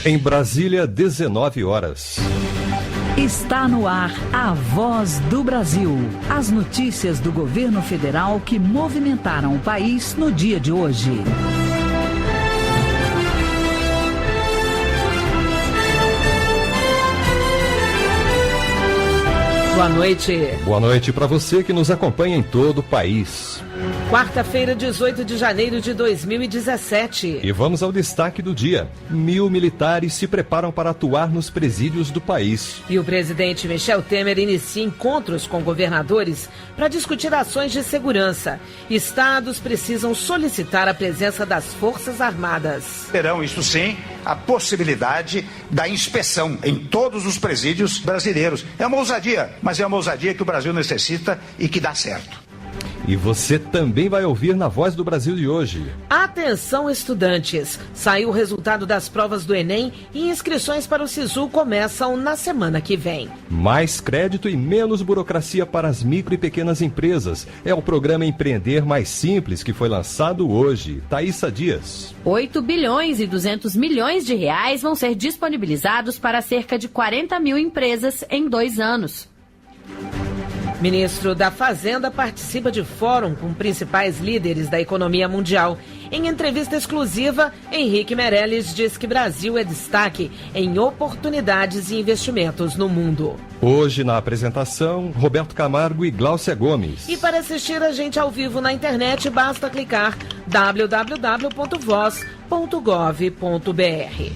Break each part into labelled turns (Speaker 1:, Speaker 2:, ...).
Speaker 1: Em Brasília, 19 horas.
Speaker 2: Está no ar a Voz do Brasil. As notícias do governo federal que movimentaram o país no dia de hoje.
Speaker 3: Boa noite.
Speaker 1: Boa noite para você que nos acompanha em todo o país.
Speaker 3: Quarta-feira, 18 de janeiro de 2017.
Speaker 1: E vamos ao destaque do dia. 1.000 militares se preparam para atuar nos presídios do país.
Speaker 3: E o presidente Michel Temer inicia encontros com governadores para discutir ações de segurança. Estados precisam solicitar a presença das Forças Armadas.
Speaker 4: Terão, isso sim, a possibilidade da inspeção em todos os presídios brasileiros. É uma ousadia, mas é uma ousadia que o Brasil necessita e que dá certo.
Speaker 1: E você também vai ouvir na Voz do Brasil de hoje.
Speaker 3: Atenção, estudantes! Saiu o resultado das provas do Enem e inscrições para o SISU começam na semana que vem.
Speaker 1: Mais crédito e menos burocracia para as micro e pequenas empresas. É o programa Empreender Mais Simples que foi lançado hoje. Thaísa Dias.
Speaker 5: 8 bilhões e 200 milhões de reais vão ser disponibilizados para cerca de 40 mil empresas em 2 anos.
Speaker 3: Ministro da Fazenda participa de fórum com principais líderes da economia mundial. Em entrevista exclusiva, Henrique Meirelles diz que Brasil é destaque em oportunidades e investimentos no mundo.
Speaker 1: Hoje, na apresentação, Roberto Camargo e Gláucia Gomes.
Speaker 3: E para assistir a gente ao vivo na internet, basta clicar www.voz.gov.br.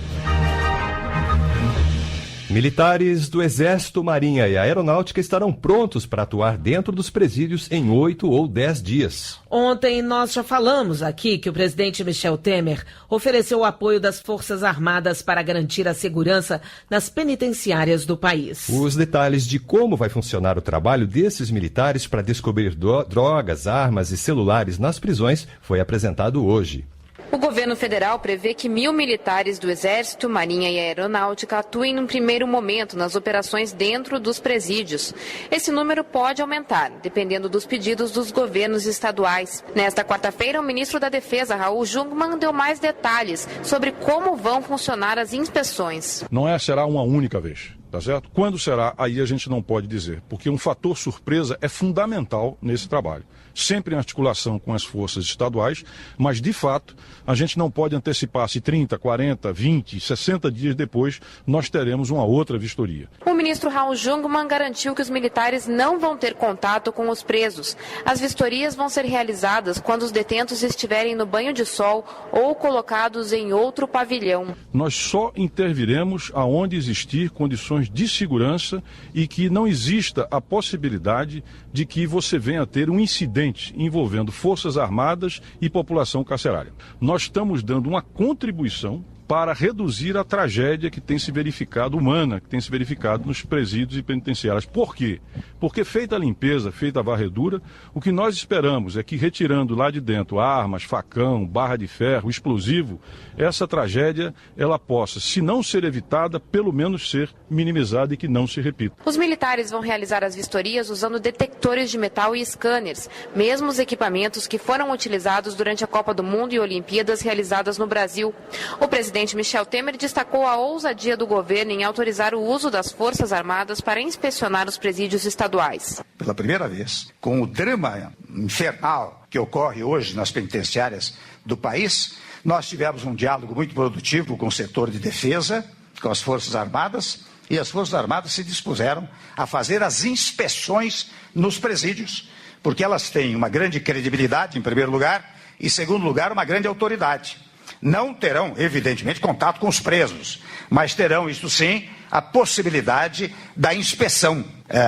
Speaker 1: Militares do Exército, Marinha e Aeronáutica estarão prontos para atuar dentro dos presídios em 8 ou 10 dias.
Speaker 3: Ontem nós já falamos aqui que o presidente Michel Temer ofereceu o apoio das Forças Armadas para garantir a segurança nas penitenciárias do país.
Speaker 1: Os detalhes de como vai funcionar o trabalho desses militares para descobrir drogas, armas e celulares nas prisões foi apresentado hoje.
Speaker 6: O governo federal prevê que 1.000 militares do Exército, Marinha e Aeronáutica atuem num primeiro momento nas operações dentro dos presídios. Esse número pode aumentar, dependendo dos pedidos dos governos estaduais. Nesta quarta-feira, o ministro da Defesa, Raul Jungmann, deu mais detalhes sobre como vão funcionar as inspeções.
Speaker 7: Não será uma única vez. Tá certo? Quando será, aí a gente não pode dizer, porque um fator surpresa é fundamental nesse trabalho. Sempre em articulação com as forças estaduais, mas de fato a gente não pode antecipar se 30, 40, 20, 60 dias depois nós teremos uma outra vistoria.
Speaker 6: O ministro Raul Jungmann garantiu que os militares não vão ter contato com os presos. As vistorias vão ser realizadas quando os detentos estiverem no banho de sol ou colocados em outro pavilhão.
Speaker 7: Nós só interviremos aonde existir condições de segurança e que não exista a possibilidade de que você venha a ter um incidente envolvendo Forças Armadas e população carcerária. Nós estamos dando uma contribuição para reduzir a tragédia que tem se verificado, humana, que tem se verificado nos presídios e penitenciárias. Por quê? Porque feita a limpeza, feita a varredura, o que nós esperamos é que retirando lá de dentro armas, facão, barra de ferro, explosivo, essa tragédia ela possa, se não ser evitada, pelo menos ser minimizada e que não se repita.
Speaker 6: Os militares vão realizar as vistorias usando detectores de metal e scanners, mesmos equipamentos que foram utilizados durante a Copa do Mundo e Olimpíadas realizadas no Brasil. O presidente Michel Temer destacou a ousadia do governo em autorizar o uso das Forças Armadas para inspecionar os presídios estaduais.
Speaker 4: Pela primeira vez, com o drama infernal que ocorre hoje nas penitenciárias do país, nós tivemos um diálogo muito produtivo com o setor de defesa, com as Forças Armadas, e as Forças Armadas se dispuseram a fazer as inspeções nos presídios, porque elas têm uma grande credibilidade, em primeiro lugar, e, em segundo lugar, uma grande autoridade. Não terão, evidentemente, contato com os presos, mas terão, isto sim, a possibilidade da inspeção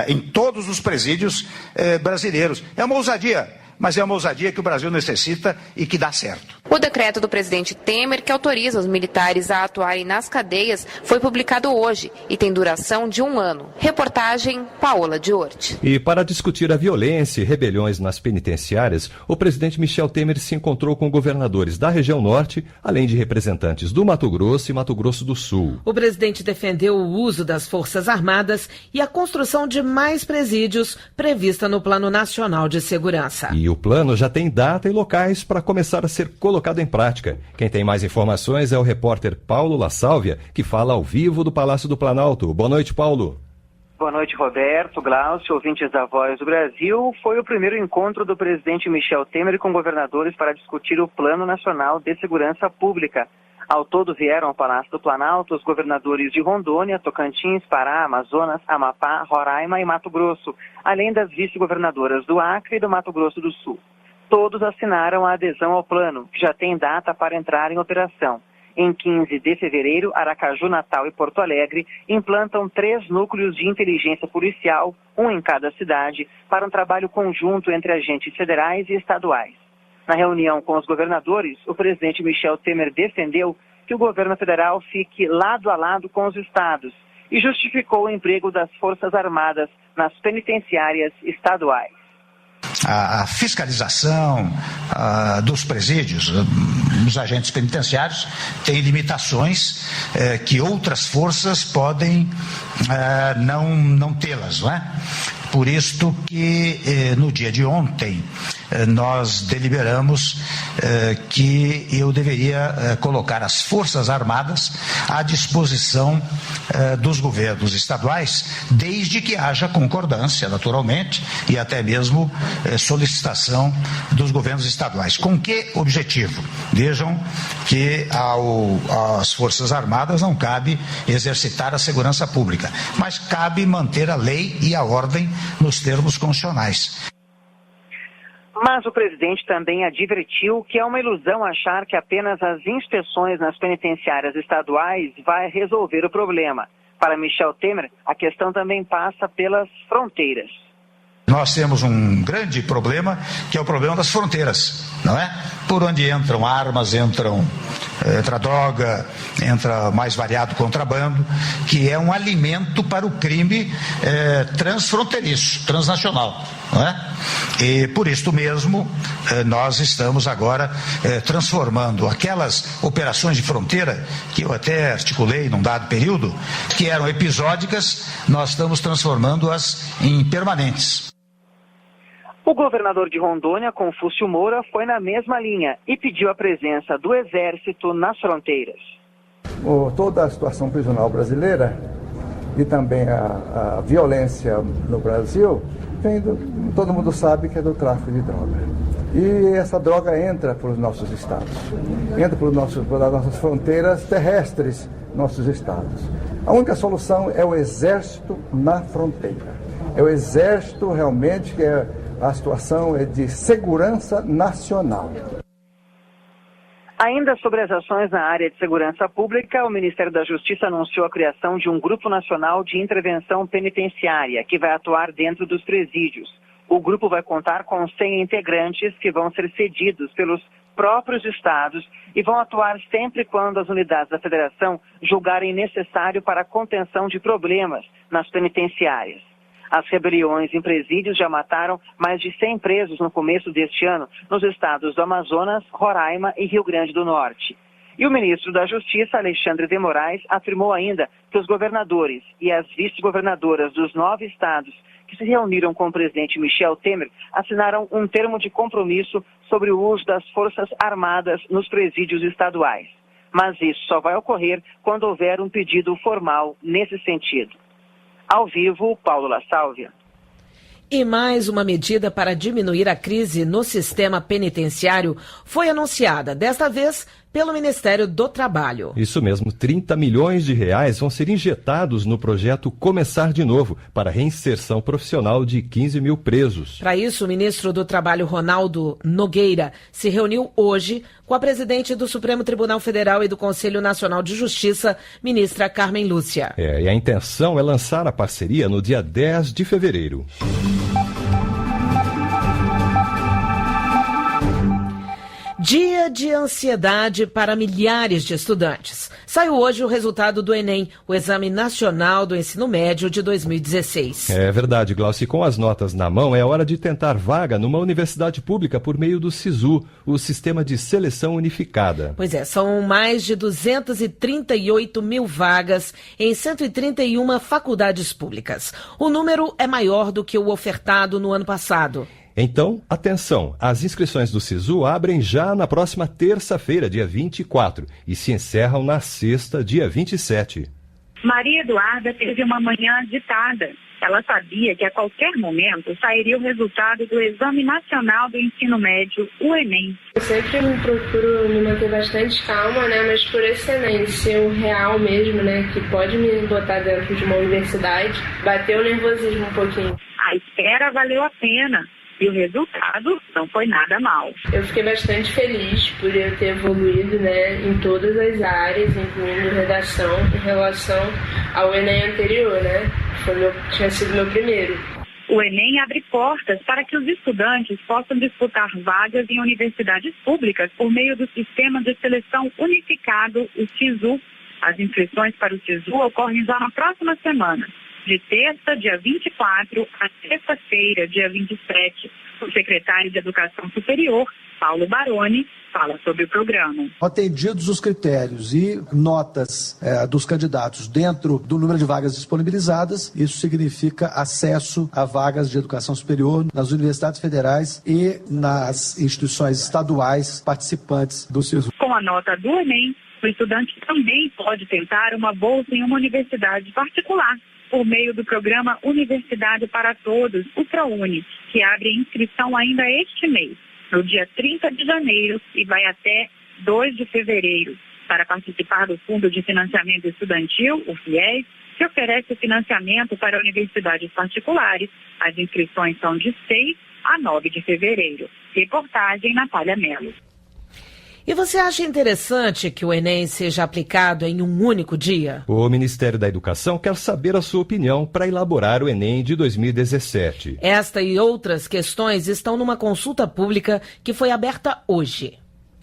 Speaker 4: em todos os presídios brasileiros. É uma ousadia, mas é uma ousadia que o Brasil necessita e que dá certo.
Speaker 6: O decreto do presidente Temer, que autoriza os militares a atuarem nas cadeias, foi publicado hoje e tem duração de 1 ano. Reportagem Paola Diorti.
Speaker 1: E para discutir a violência e rebeliões nas penitenciárias, o presidente Michel Temer se encontrou com governadores da região norte, além de representantes do Mato Grosso e Mato Grosso do Sul.
Speaker 3: O presidente defendeu o uso das Forças Armadas e a construção de mais presídios prevista no Plano Nacional de Segurança.
Speaker 1: E o plano já tem data e locais para começar a ser colocado colocado em prática. Quem tem mais informações é o repórter Paulo La Sálvia, que fala ao vivo do Palácio do Planalto. Boa noite, Paulo.
Speaker 8: Boa noite, Roberto, Glaucio, ouvintes da Voz do Brasil. Foi o primeiro encontro do presidente Michel Temer com governadores para discutir o Plano Nacional de Segurança Pública. Ao todo vieram ao Palácio do Planalto os governadores de Rondônia, Tocantins, Pará, Amazonas, Amapá, Roraima e Mato Grosso, além das vice-governadoras do Acre e do Mato Grosso do Sul. Todos assinaram a adesão ao plano, que já tem data para entrar em operação. Em 15 de fevereiro, Aracaju, Natal e Porto Alegre implantam 3 núcleos de inteligência policial, um em cada cidade, para um trabalho conjunto entre agentes federais e estaduais. Na reunião com os governadores, o presidente Michel Temer defendeu que o governo federal fique lado a lado com os estados e justificou o emprego das Forças Armadas nas penitenciárias estaduais.
Speaker 4: A fiscalização dos presídios, dos agentes penitenciários, tem limitações que outras forças podem não tê-las, não é? Por isto que no dia de ontem nós deliberamos que eu deveria colocar as Forças Armadas à disposição dos governos estaduais, desde que haja concordância, naturalmente, e até mesmo solicitação dos governos estaduais. Com que objetivo? Vejam que às Forças Armadas não cabe exercitar a segurança pública, mas cabe manter a lei e a ordem nos termos constitucionais.
Speaker 8: Mas o presidente também advertiu que é uma ilusão achar que apenas as inspeções nas penitenciárias estaduais vai resolver o problema. Para Michel Temer, a questão também passa pelas fronteiras.
Speaker 4: Nós temos um grande problema, que é o problema das fronteiras, não é? Por onde entram armas, entra droga, entra mais variado contrabando, que é um alimento para o crime transfronteiriço, transnacional, não é? E por isto mesmo, nós estamos agora transformando aquelas operações de fronteira, que eu até articulei num dado período, que eram episódicas, nós estamos transformando-as em permanentes.
Speaker 8: O governador de Rondônia, Confúcio Moura, foi na mesma linha e pediu a presença do Exército nas fronteiras.
Speaker 9: Toda a situação prisional brasileira e também a violência no Brasil, todo mundo sabe que é do tráfico de droga. E essa droga entra pelos nossos estados, entra pelas nossas fronteiras terrestres, nossos estados. A única solução é o Exército na fronteira. É o Exército realmente que a situação é de segurança nacional.
Speaker 8: Ainda sobre as ações na área de segurança pública, o Ministério da Justiça anunciou a criação de um Grupo Nacional de Intervenção Penitenciária, que vai atuar dentro dos presídios. O grupo vai contar com 100 integrantes que vão ser cedidos pelos próprios estados e vão atuar sempre quando as unidades da federação julgarem necessário para a contenção de problemas nas penitenciárias. As rebeliões em presídios já mataram mais de 100 presos no começo deste ano nos estados do Amazonas, Roraima e Rio Grande do Norte. E o ministro da Justiça, Alexandre de Moraes, afirmou ainda que os governadores e as vice-governadoras dos 9 estados que se reuniram com o presidente Michel Temer assinaram um termo de compromisso sobre o uso das Forças Armadas nos presídios estaduais. Mas isso só vai ocorrer quando houver um pedido formal nesse sentido. Ao vivo, Paulo La Sálvia.
Speaker 3: E mais uma medida para diminuir a crise no sistema penitenciário foi anunciada, desta vez pelo Ministério do Trabalho.
Speaker 1: Isso mesmo, 30 milhões de reais vão ser injetados no projeto Começar de Novo, para a reinserção profissional de 15 mil presos.
Speaker 3: Para isso, o ministro do Trabalho, Ronaldo Nogueira, se reuniu hoje com a presidente do Supremo Tribunal Federal e do Conselho Nacional de Justiça, ministra Carmen Lúcia.
Speaker 1: E a intenção é lançar a parceria no dia 10 de fevereiro.
Speaker 3: Dia de ansiedade para milhares de estudantes. Saiu hoje o resultado do Enem, o Exame Nacional do Ensino Médio de 2016.
Speaker 1: É verdade, Glaucio. Com as notas na mão, é hora de tentar vaga numa universidade pública por meio do SISU, o Sistema de Seleção Unificada.
Speaker 3: Pois é, são mais de 238 mil vagas em 131 faculdades públicas. O número é maior do que o ofertado no ano passado.
Speaker 1: Então, atenção, as inscrições do SISU abrem já na próxima terça-feira, dia 24, e se encerram na sexta, dia 27.
Speaker 10: Maria Eduarda teve uma manhã agitada. Ela sabia que a qualquer momento sairia o resultado do Exame Nacional do Ensino Médio, o Enem.
Speaker 11: Eu sempre procuro me manter bastante calma, né? Mas por esse Enem ser o real mesmo, né? Que pode me botar dentro de uma universidade, bateu o nervosismo um pouquinho.
Speaker 10: A espera valeu a pena. E o resultado não foi nada mal.
Speaker 11: Eu fiquei bastante feliz por eu ter evoluído, né, em todas as áreas, incluindo redação, em relação ao Enem anterior, né? Tinha sido meu primeiro.
Speaker 10: O Enem abre portas para que os estudantes possam disputar vagas em universidades públicas por meio do Sistema de Seleção Unificado, o SISU. As inscrições para o SISU ocorrem já na próxima semana. De terça, dia 24, a sexta-feira, dia 27. O secretário de Educação Superior, Paulo Baroni, fala sobre o programa.
Speaker 12: Atendidos os critérios e notas dos candidatos dentro do número de vagas disponibilizadas, isso significa acesso a vagas de educação superior nas universidades federais e nas instituições estaduais participantes do SISU.
Speaker 10: Com a nota do Enem, o estudante também pode tentar uma bolsa em uma universidade particular, por meio do programa Universidade para Todos, o ProUni, que abre inscrição ainda este mês, no dia 30 de janeiro e vai até 2 de fevereiro. Para participar do Fundo de Financiamento Estudantil, o FIES, que oferece financiamento para universidades particulares, as inscrições são de 6 a 9 de fevereiro. Reportagem Natália Mello.
Speaker 3: E você acha interessante que o Enem seja aplicado em um único dia?
Speaker 1: O Ministério da Educação quer saber a sua opinião para elaborar o Enem de 2017.
Speaker 3: Esta e outras questões estão numa consulta pública que foi aberta hoje.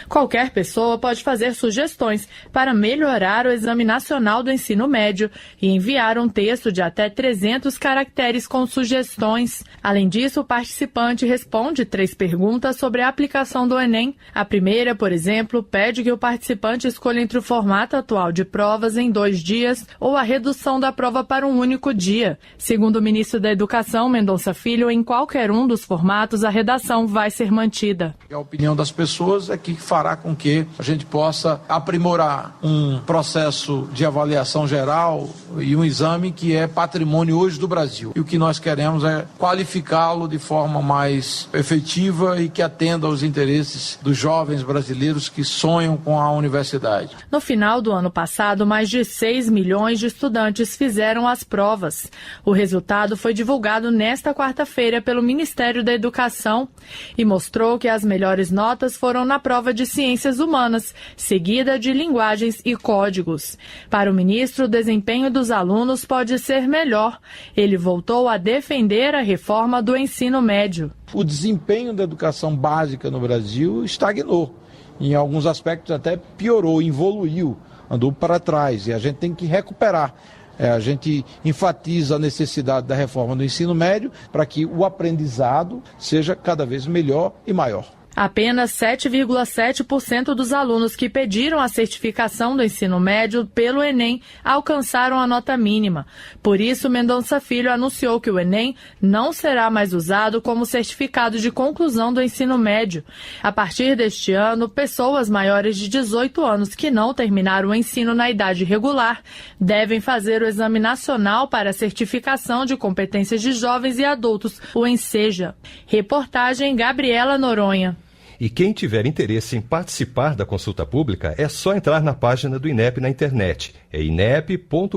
Speaker 13: Qualquer pessoa pode fazer sugestões para melhorar o Exame Nacional do Ensino Médio e enviar um texto de até 300 caracteres com sugestões. Além disso, o participante responde 3 perguntas sobre a aplicação do Enem. A primeira, por exemplo, pede que o participante escolha entre o formato atual de provas em 2 dias ou a redução da prova para um único dia. Segundo o ministro da Educação, Mendonça Filho, em qualquer um dos formatos, a redação vai ser mantida.
Speaker 14: A opinião das pessoas é que fará com que a gente possa aprimorar um processo de avaliação geral e um exame que é patrimônio hoje do Brasil. E o que nós queremos é qualificá-lo de forma mais efetiva e que atenda aos interesses dos jovens brasileiros que sonham com a universidade.
Speaker 13: No final do ano passado, mais de 6 milhões de estudantes fizeram as provas. O resultado foi divulgado nesta quarta-feira pelo Ministério da Educação e mostrou que as melhores notas foram na prova de Ciências Humanas, seguida de Linguagens e Códigos. Para o ministro, o desempenho dos alunos pode ser melhor. Ele voltou a defender a reforma do ensino médio.
Speaker 14: O desempenho da educação básica no Brasil estagnou. Em alguns aspectos até piorou, evoluiu, andou para trás e a gente tem que recuperar. A gente enfatiza a necessidade da reforma do ensino médio para que o aprendizado seja cada vez melhor e maior.
Speaker 13: Apenas 7,7% dos alunos que pediram a certificação do ensino médio pelo Enem alcançaram a nota mínima. Por isso, Mendonça Filho anunciou que o Enem não será mais usado como certificado de conclusão do ensino médio. A partir deste ano, pessoas maiores de 18 anos que não terminaram o ensino na idade regular devem fazer o Exame Nacional para a Certificação de Competências de Jovens e Adultos, o ENSEJA. Reportagem Gabriela Noronha.
Speaker 1: E quem tiver interesse em participar da consulta pública, é só entrar na página do INEP na internet. É inep.gov.br.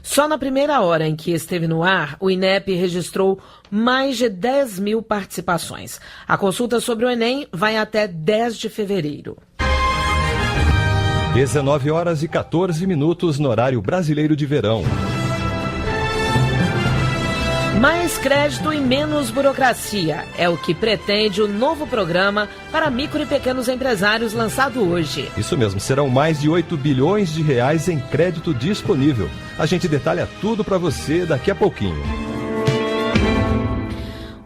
Speaker 3: Só na primeira hora em que esteve no ar, o INEP registrou mais de 10 mil participações. A consulta sobre o Enem vai até 10 de fevereiro.
Speaker 1: 19 horas e 14 minutos no horário brasileiro de verão.
Speaker 3: Mais crédito e menos burocracia é o que pretende o novo programa para micro e pequenos empresários lançado hoje.
Speaker 1: Isso mesmo, serão mais de 8 bilhões de reais em crédito disponível. A gente detalha tudo para você daqui a pouquinho.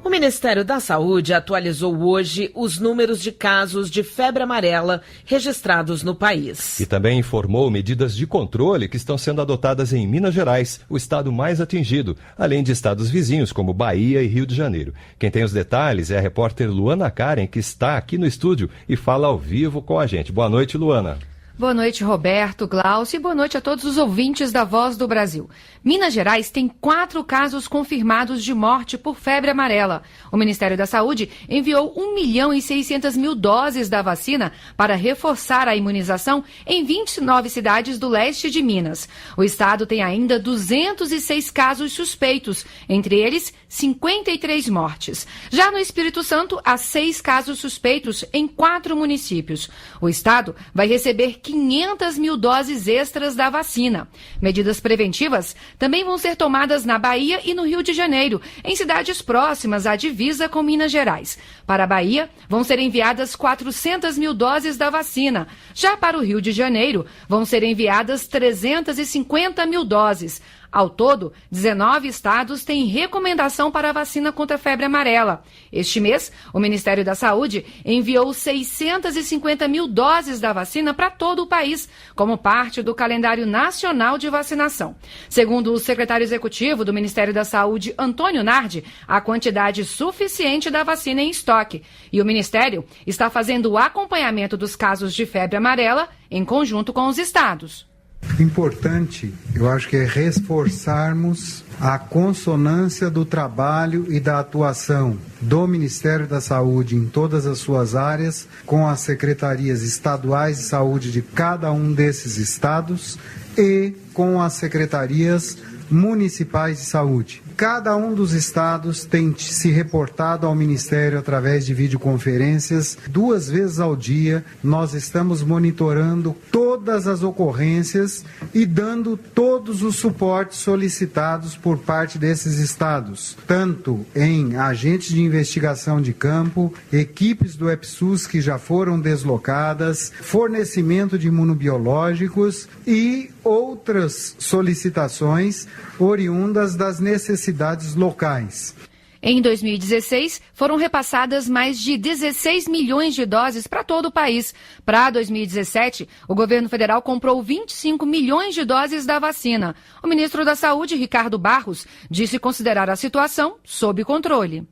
Speaker 3: O Ministério da Saúde atualizou hoje os números de casos de febre amarela registrados no país.
Speaker 1: E também informou medidas de controle que estão sendo adotadas em Minas Gerais, o estado mais atingido, além de estados vizinhos como Bahia e Rio de Janeiro. Quem tem os detalhes é a repórter Luana Karen, que está aqui no estúdio e fala ao vivo com a gente. Boa noite, Luana.
Speaker 15: Boa noite, Roberto, Glaucio, e boa noite a todos os ouvintes da Voz do Brasil. Minas Gerais tem 4 casos confirmados de morte por febre amarela. O Ministério da Saúde enviou 1.600.000 doses da vacina para reforçar a imunização em 29 cidades do leste de Minas. O estado tem ainda 206 casos suspeitos, entre eles 53 mortes. Já no Espírito Santo, há 6 casos suspeitos em 4 municípios. O estado vai receber 500.000 doses extras da vacina. Medidas preventivas também vão ser tomadas na Bahia e no Rio de Janeiro, em cidades próximas à divisa com Minas Gerais. Para a Bahia, vão ser enviadas 400.000 doses da vacina. Já para o Rio de Janeiro, vão ser enviadas 350.000 doses. Ao todo, 19 estados têm recomendação para a vacina contra a febre amarela. Este mês, o Ministério da Saúde enviou 650.000 doses da vacina para todo o país, como parte do calendário nacional de vacinação. Segundo o secretário executivo do Ministério da Saúde, Antônio Nardi, há quantidade suficiente da vacina em estoque. E o Ministério está fazendo o acompanhamento dos casos de febre amarela em conjunto com os estados.
Speaker 16: Importante, eu acho que é reforçarmos a consonância do trabalho e da atuação do Ministério da Saúde em todas as suas áreas, com as secretarias estaduais de saúde de cada um desses estados e com as secretarias municipais de saúde. Cada um dos estados tem se reportado ao Ministério através de videoconferências 2 vezes ao dia. Nós estamos monitorando todas as ocorrências e dando todos os suportes solicitados por parte desses estados, tanto em agentes de investigação de campo, equipes do EPSUS que já foram deslocadas, fornecimento de imunobiológicos e outras solicitações oriundas das necessidades locais.
Speaker 15: Em 2016, foram repassadas mais de 16 milhões de doses para todo o país. Para 2017, o governo federal comprou 25 milhões de doses da vacina. O ministro da Saúde, Ricardo Barros, disse considerar a situação sob controle.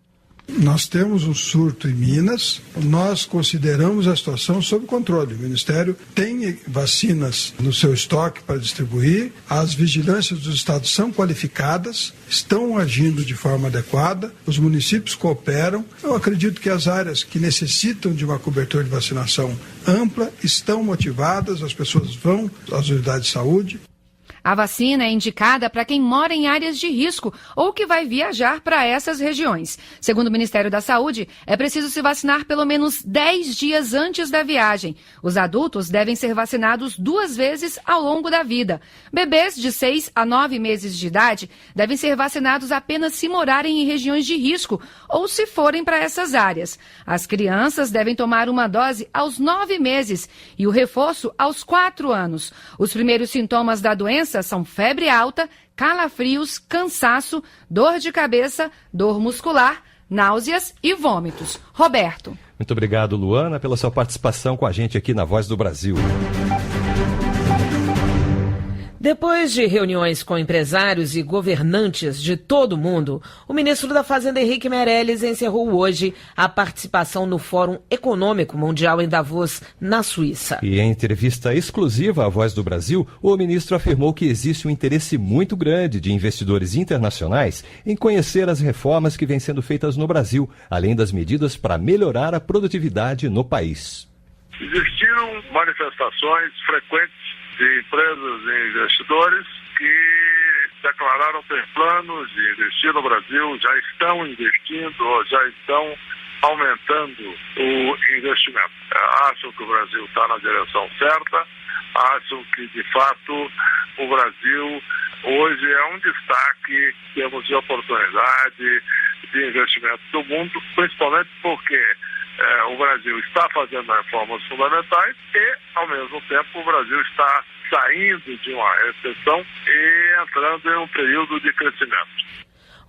Speaker 17: Nós temos um surto em Minas, nós consideramos a situação sob controle. O Ministério tem vacinas no seu estoque para distribuir, as vigilâncias dos estados são qualificadas, estão agindo de forma adequada, os municípios cooperam. Eu acredito que as áreas que necessitam de uma cobertura de vacinação ampla estão motivadas, as pessoas vão às unidades de saúde.
Speaker 15: A vacina é indicada para quem mora em áreas de risco ou que vai viajar para essas regiões. Segundo o Ministério da Saúde, é preciso se vacinar pelo menos 10 dias antes da viagem. Os adultos devem ser vacinados 2 vezes ao longo da vida. Bebês de 6 a 9 meses de idade devem ser vacinados apenas se morarem em regiões de risco ou se forem para essas áreas. As crianças devem tomar uma dose aos 9 meses e o reforço aos 4 anos. Os primeiros sintomas da doença são febre alta, calafrios, cansaço, dor de cabeça, dor muscular, náuseas e vômitos. Roberto.
Speaker 1: Muito obrigado, Luana, pela sua participação com a gente aqui na Voz do Brasil.
Speaker 3: Depois de reuniões com empresários e governantes de todo o mundo, o ministro da Fazenda, Henrique Meirelles, encerrou hoje a participação no Fórum Econômico Mundial em Davos, na Suíça.
Speaker 1: E em entrevista exclusiva à Voz do Brasil, o ministro afirmou que existe um interesse muito grande de investidores internacionais em conhecer as reformas que vêm sendo feitas no Brasil, além das medidas para melhorar a produtividade no país.
Speaker 18: Existiram manifestações frequentes de empresas e investidores que declararam ter planos de investir no Brasil, já estão investindo ou já estão aumentando o investimento. Acham que o Brasil está na direção certa, acham que, de fato, o Brasil hoje é um destaque em termos de oportunidade de investimento do mundo, principalmente porque o Brasil está fazendo reformas fundamentais e, ao mesmo tempo, o Brasil está saindo de uma recessão e entrando em um período de crescimento.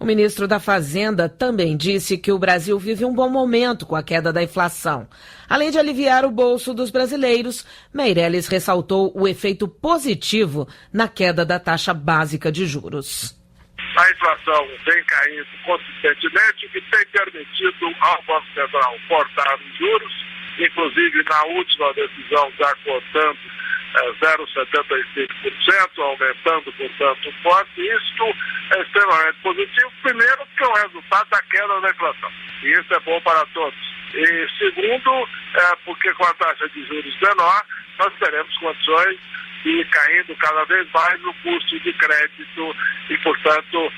Speaker 3: O ministro da Fazenda também disse que o Brasil vive um bom momento com a queda da inflação. Além de aliviar o bolso dos brasileiros, Meirelles ressaltou o efeito positivo na queda da taxa básica de juros.
Speaker 18: A inflação vem caindo consistentemente, o que tem permitido ao Banco Central cortar os juros, inclusive na última decisão já cortando 0,75%, aumentando, portanto, o corte. Isto é extremamente positivo, primeiro porque é o resultado da queda da inflação, e isso é bom para todos. E segundo, porque com a taxa de juros menor, nós teremos condições de ir caindo cada vez mais o custo de crédito e, portanto,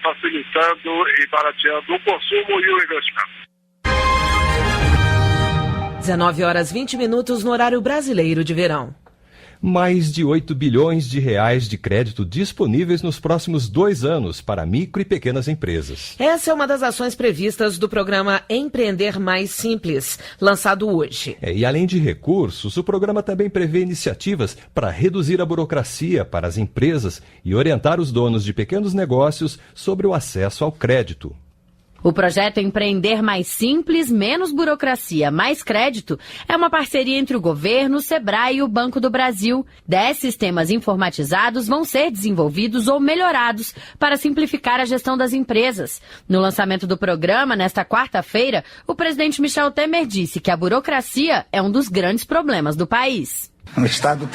Speaker 18: facilitando e barateando o consumo e o investimento.
Speaker 3: 19h20 no horário brasileiro de verão.
Speaker 1: Mais de 8 bilhões de reais de crédito disponíveis nos próximos 2 anos para micro e pequenas empresas.
Speaker 3: Essa é uma das ações previstas do programa Empreender Mais Simples, lançado hoje.
Speaker 1: E além de recursos, o programa também prevê iniciativas para reduzir a burocracia para as empresas e orientar os donos de pequenos negócios sobre o acesso ao crédito.
Speaker 5: O projeto Empreender Mais Simples, Menos Burocracia, Mais Crédito é uma parceria entre o governo, o Sebrae e o Banco do Brasil. 10 sistemas informatizados vão ser desenvolvidos ou melhorados para simplificar a gestão das empresas. No lançamento do programa, nesta quarta-feira, o presidente Michel Temer disse que a burocracia é um dos grandes problemas do país.
Speaker 4: O Estado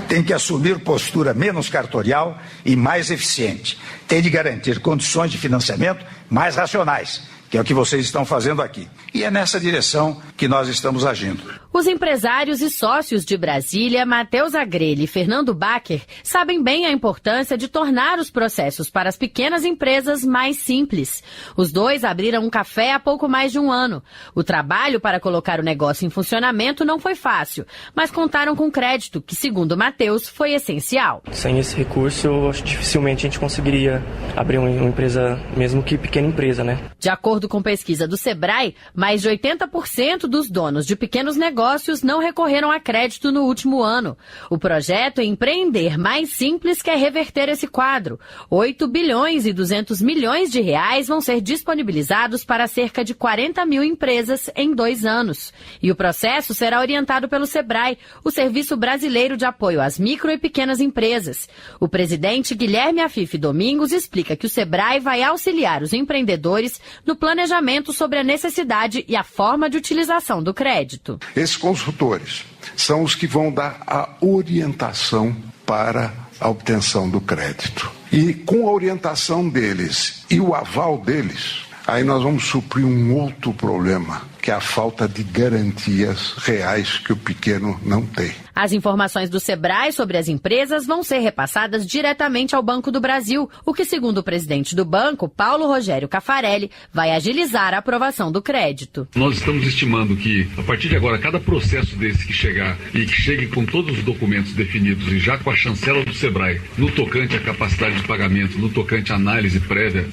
Speaker 4: tem que assumir postura menos cartorial e mais eficiente. Tem de garantir condições de financiamento mais racionais, que é o que vocês estão fazendo aqui. E é nessa direção que nós estamos agindo.
Speaker 5: Os empresários e sócios de Brasília, Matheus Agrelli e Fernando Bacher, sabem bem a importância de tornar os processos para as pequenas empresas mais simples. Os dois abriram um café há pouco mais de um ano. O trabalho para colocar o negócio em funcionamento não foi fácil, mas contaram com crédito, que, segundo Matheus, foi essencial.
Speaker 19: Sem esse recurso, eu acho que dificilmente a gente conseguiria abrir uma empresa, mesmo que pequena empresa, né?
Speaker 5: De acordo com pesquisa do Sebrae, mais de 80% dos donos de pequenos negócios não recorreram a crédito no último ano. O projeto Empreender Mais Simples quer reverter esse quadro. 8 bilhões e 200 milhões de reais vão ser disponibilizados para cerca de 40 mil empresas em 2 anos. E o processo será orientado pelo Sebrae, o Serviço Brasileiro de Apoio às Micro e Pequenas Empresas. O presidente Guilherme Afife Domingos explica que o Sebrae vai auxiliar os empreendedores no planejamento sobre a necessidade e a forma de utilização do crédito.
Speaker 20: Esses consultores são os que vão dar a orientação para a obtenção do crédito. E com a orientação deles e o aval deles, aí nós vamos suprir um outro problema, que é a falta de garantias reais que o pequeno não tem.
Speaker 5: As informações do Sebrae sobre as empresas vão ser repassadas diretamente ao Banco do Brasil, o que, segundo o presidente do banco, Paulo Rogério Caffarelli, vai agilizar a aprovação do crédito.
Speaker 21: Nós estamos estimando que, a partir de agora, cada processo desse que chegar e que chegue com todos os documentos definidos e já com a chancela do Sebrae, no tocante à capacidade de pagamento, no tocante à análise prévia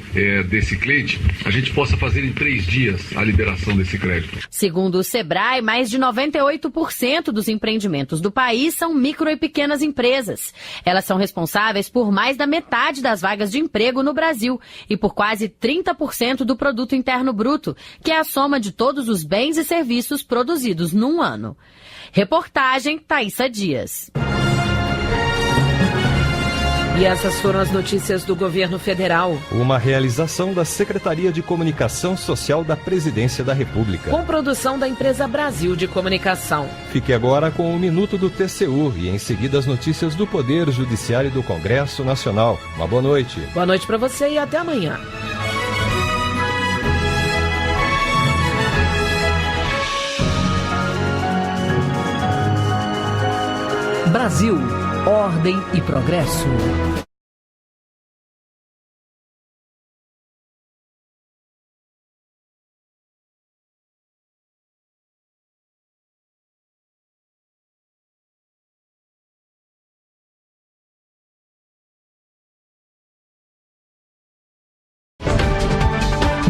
Speaker 21: desse cliente, a gente possa fazer em 3 dias a liberação desse crédito.
Speaker 5: Segundo o Sebrae, mais de 98% dos empreendimentos do país são micro e pequenas empresas. Elas são responsáveis por mais da metade das vagas de emprego no Brasil e por quase 30% do produto interno bruto, que é a soma de todos os bens e serviços produzidos num ano. Reportagem Thaísa Dias.
Speaker 3: E essas foram as notícias do governo federal.
Speaker 1: Uma realização da Secretaria de Comunicação Social da Presidência da República.
Speaker 3: Com produção da empresa Brasil de Comunicação.
Speaker 1: Fique agora com o Minuto do TCU e em seguida as notícias do Poder Judiciário do Congresso Nacional. Uma boa noite.
Speaker 3: Boa noite para você e até amanhã.
Speaker 2: Brasil. Ordem e progresso.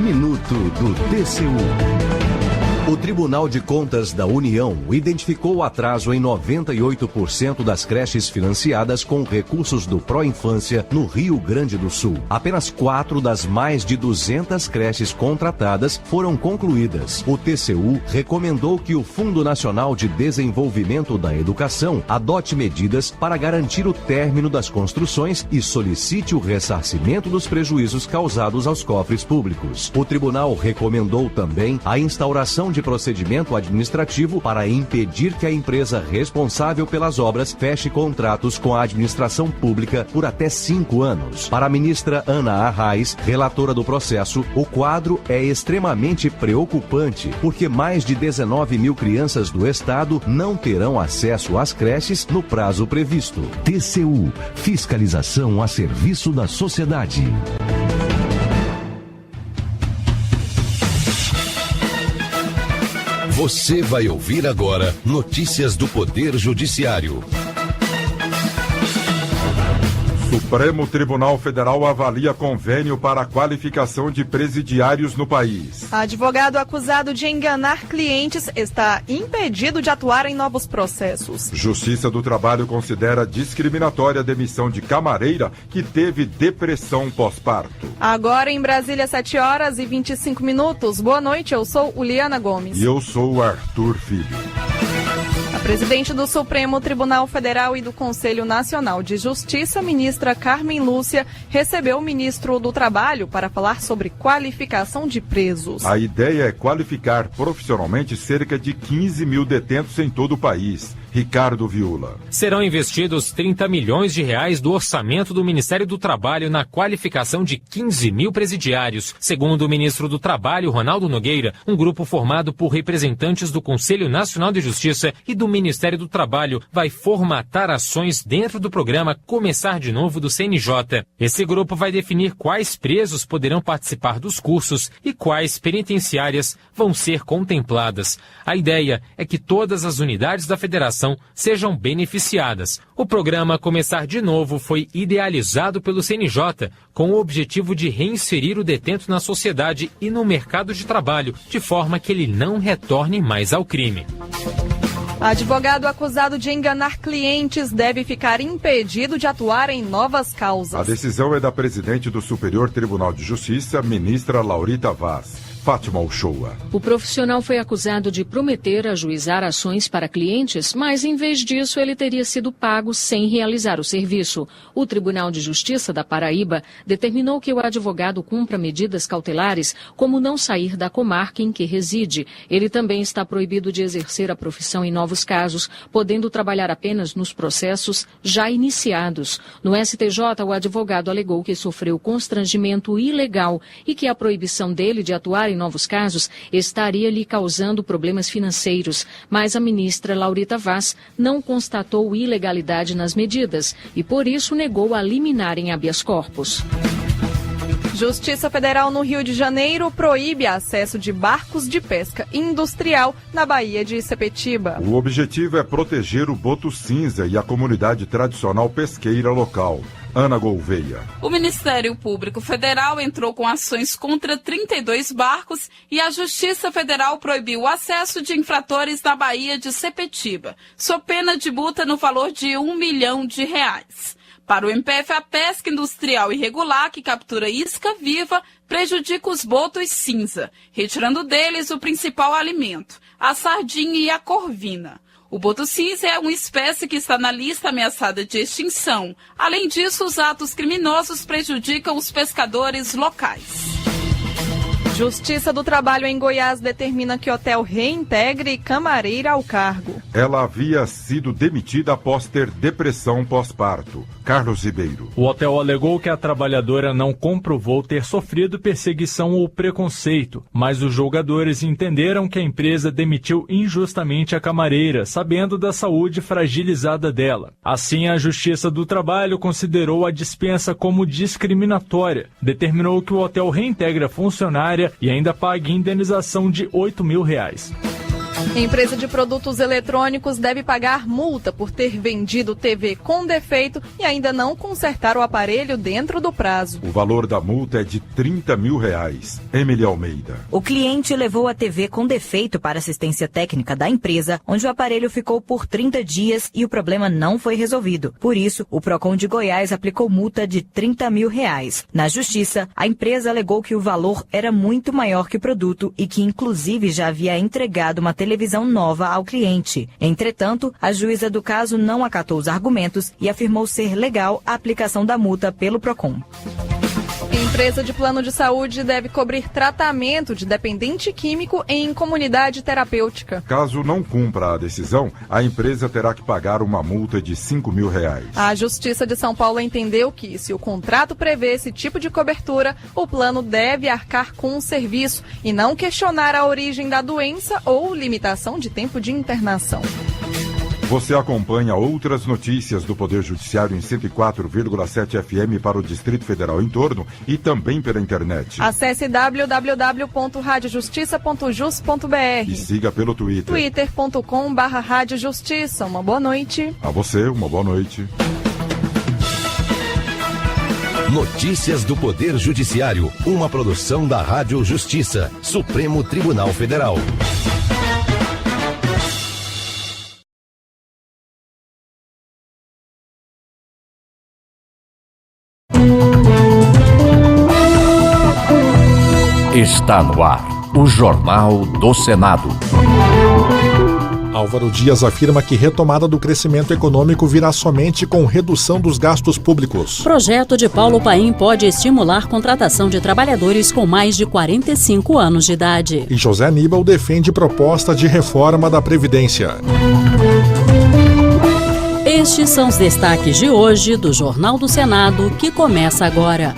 Speaker 22: Minuto do TCU.
Speaker 7: O Tribunal de Contas da União identificou atraso em 98% das creches financiadas com recursos do Pró-Infância no Rio Grande do Sul. Apenas 4 das mais de 200 creches contratadas foram concluídas. O TCU recomendou que o Fundo Nacional de Desenvolvimento da Educação adote medidas para garantir o término das construções e solicite o ressarcimento dos prejuízos causados aos cofres públicos. O tribunal recomendou também a instauração de procedimento administrativo para impedir que a empresa responsável pelas obras feche contratos com a administração pública por até 5 anos. Para a ministra Ana Arraes, relatora do processo, o quadro é extremamente preocupante, porque mais de 19 mil crianças do estado não terão acesso às creches no prazo previsto. TCU, fiscalização a serviço da sociedade.
Speaker 22: Você vai ouvir agora notícias do Poder Judiciário.
Speaker 23: Supremo Tribunal Federal avalia convênio para a qualificação de presidiários no país.
Speaker 24: Advogado acusado de enganar clientes está impedido de atuar em novos processos.
Speaker 23: Justiça do Trabalho considera discriminatória a demissão de camareira que teve depressão pós-parto.
Speaker 24: Agora em Brasília, 7h25. Boa noite, eu sou Uliana Gomes.
Speaker 23: E eu sou o Arthur Filho.
Speaker 24: A presidente do Supremo Tribunal Federal e do Conselho Nacional de Justiça, ministra Carmen Lúcia, recebeu o ministro do Trabalho para falar sobre qualificação de presos.
Speaker 23: A ideia é qualificar profissionalmente cerca de 15 mil detentos em todo o país. Ricardo Viula.
Speaker 25: Serão investidos 30 milhões de reais do orçamento do Ministério do Trabalho na qualificação de 15 mil presidiários. Segundo o ministro do Trabalho, Ronaldo Nogueira, um grupo formado por representantes do Conselho Nacional de Justiça e do Ministério do Trabalho vai formatar ações dentro do programa Começar de Novo do CNJ. Esse grupo vai definir quais presos poderão participar dos cursos e quais penitenciárias vão ser contempladas. A ideia é que todas as unidades da federação sejam beneficiadas. O programa Começar de Novo foi idealizado pelo CNJ com o objetivo de reinserir o detento na sociedade e no mercado de trabalho, de forma que ele não retorne mais ao crime.
Speaker 24: Advogado acusado de enganar clientes deve ficar impedido de atuar em novas causas.
Speaker 23: A decisão é da presidente do Superior Tribunal de Justiça, ministra Laurita Vaz. Fátima Uchoa.
Speaker 26: O profissional foi acusado de prometer ajuizar ações para clientes, mas em vez disso ele teria sido pago sem realizar o serviço. O Tribunal de Justiça da Paraíba determinou que o advogado cumpra medidas cautelares, como não sair da comarca em que reside. Ele também está proibido de exercer a profissão em novos casos, podendo trabalhar apenas nos processos já iniciados. No STJ, o advogado alegou que sofreu constrangimento ilegal e que a proibição dele de atuar em novos casos estaria lhe causando problemas financeiros, mas a ministra Laurita Vaz não constatou ilegalidade nas medidas e, por isso, negou a liminar em habeas corpus.
Speaker 24: Justiça Federal no Rio de Janeiro proíbe acesso de barcos de pesca industrial na Baía de Sepetiba.
Speaker 23: O objetivo é proteger o boto cinza e a comunidade tradicional pesqueira local. Ana Gouveia.
Speaker 27: O Ministério Público Federal entrou com ações contra 32 barcos e a Justiça Federal proibiu o acesso de infratores na Baía de Sepetiba, sob pena de multa no valor de R$1 milhão. Para o MPF, a pesca industrial irregular que captura isca viva prejudica os botos cinza, retirando deles o principal alimento, a sardinha e a corvina. O boto cinza é uma espécie que está na lista ameaçada de extinção. Além disso, os atos criminosos prejudicam os pescadores locais.
Speaker 24: Justiça do Trabalho em Goiás determina que hotel reintegre camareira ao cargo.
Speaker 23: Ela havia sido demitida após ter depressão pós-parto. Carlos Ribeiro.
Speaker 28: O hotel alegou que a trabalhadora não comprovou ter sofrido perseguição ou preconceito, mas os julgadores entenderam que a empresa demitiu injustamente a camareira, sabendo da saúde fragilizada dela. Assim, a Justiça do Trabalho considerou a dispensa como discriminatória, determinou que o hotel reintegre a funcionária e ainda pague indenização de R$8 mil.
Speaker 24: Empresa de produtos eletrônicos deve pagar multa por ter vendido TV com defeito e ainda não consertar o aparelho dentro do prazo.
Speaker 23: O valor da multa é de R$30 mil. Emily Almeida.
Speaker 6: O cliente levou a TV com defeito para assistência técnica da empresa, onde o aparelho ficou por 30 dias e o problema não foi resolvido. Por isso, o Procon de Goiás aplicou multa de R$30 mil. Na justiça, a empresa alegou que o valor era muito maior que o produto e que inclusive já havia entregado uma televisão nova ao cliente. Entretanto, a juíza do caso não acatou os argumentos e afirmou ser legal a aplicação da multa pelo Procon.
Speaker 24: Empresa de plano de saúde deve cobrir tratamento de dependente químico em comunidade terapêutica.
Speaker 23: Caso não cumpra a decisão, a empresa terá que pagar uma multa de R$5 mil.
Speaker 24: A Justiça de São Paulo entendeu que, se o contrato prevê esse tipo de cobertura, o plano deve arcar com o serviço e não questionar a origem da doença ou limitação de tempo de internação.
Speaker 23: Você acompanha outras notícias do Poder Judiciário em 104,7 FM para o Distrito Federal em torno e também pela internet.
Speaker 24: Acesse www.radiojustiça.jus.br
Speaker 23: e siga pelo Twitter.
Speaker 24: twitter.com/radiojustiça. Uma boa noite.
Speaker 23: A você, uma boa noite.
Speaker 22: Notícias do Poder Judiciário, uma produção da Rádio Justiça, Supremo Tribunal Federal.
Speaker 8: Está no ar, o Jornal do Senado.
Speaker 9: Álvaro Dias afirma que retomada do crescimento econômico virá somente com redução dos gastos públicos.
Speaker 10: Projeto de Paulo Paim pode estimular contratação de trabalhadores com mais de 45 anos de idade.
Speaker 9: E José Aníbal defende proposta de reforma da Previdência.
Speaker 10: Estes são os destaques de hoje do Jornal do Senado, que começa agora.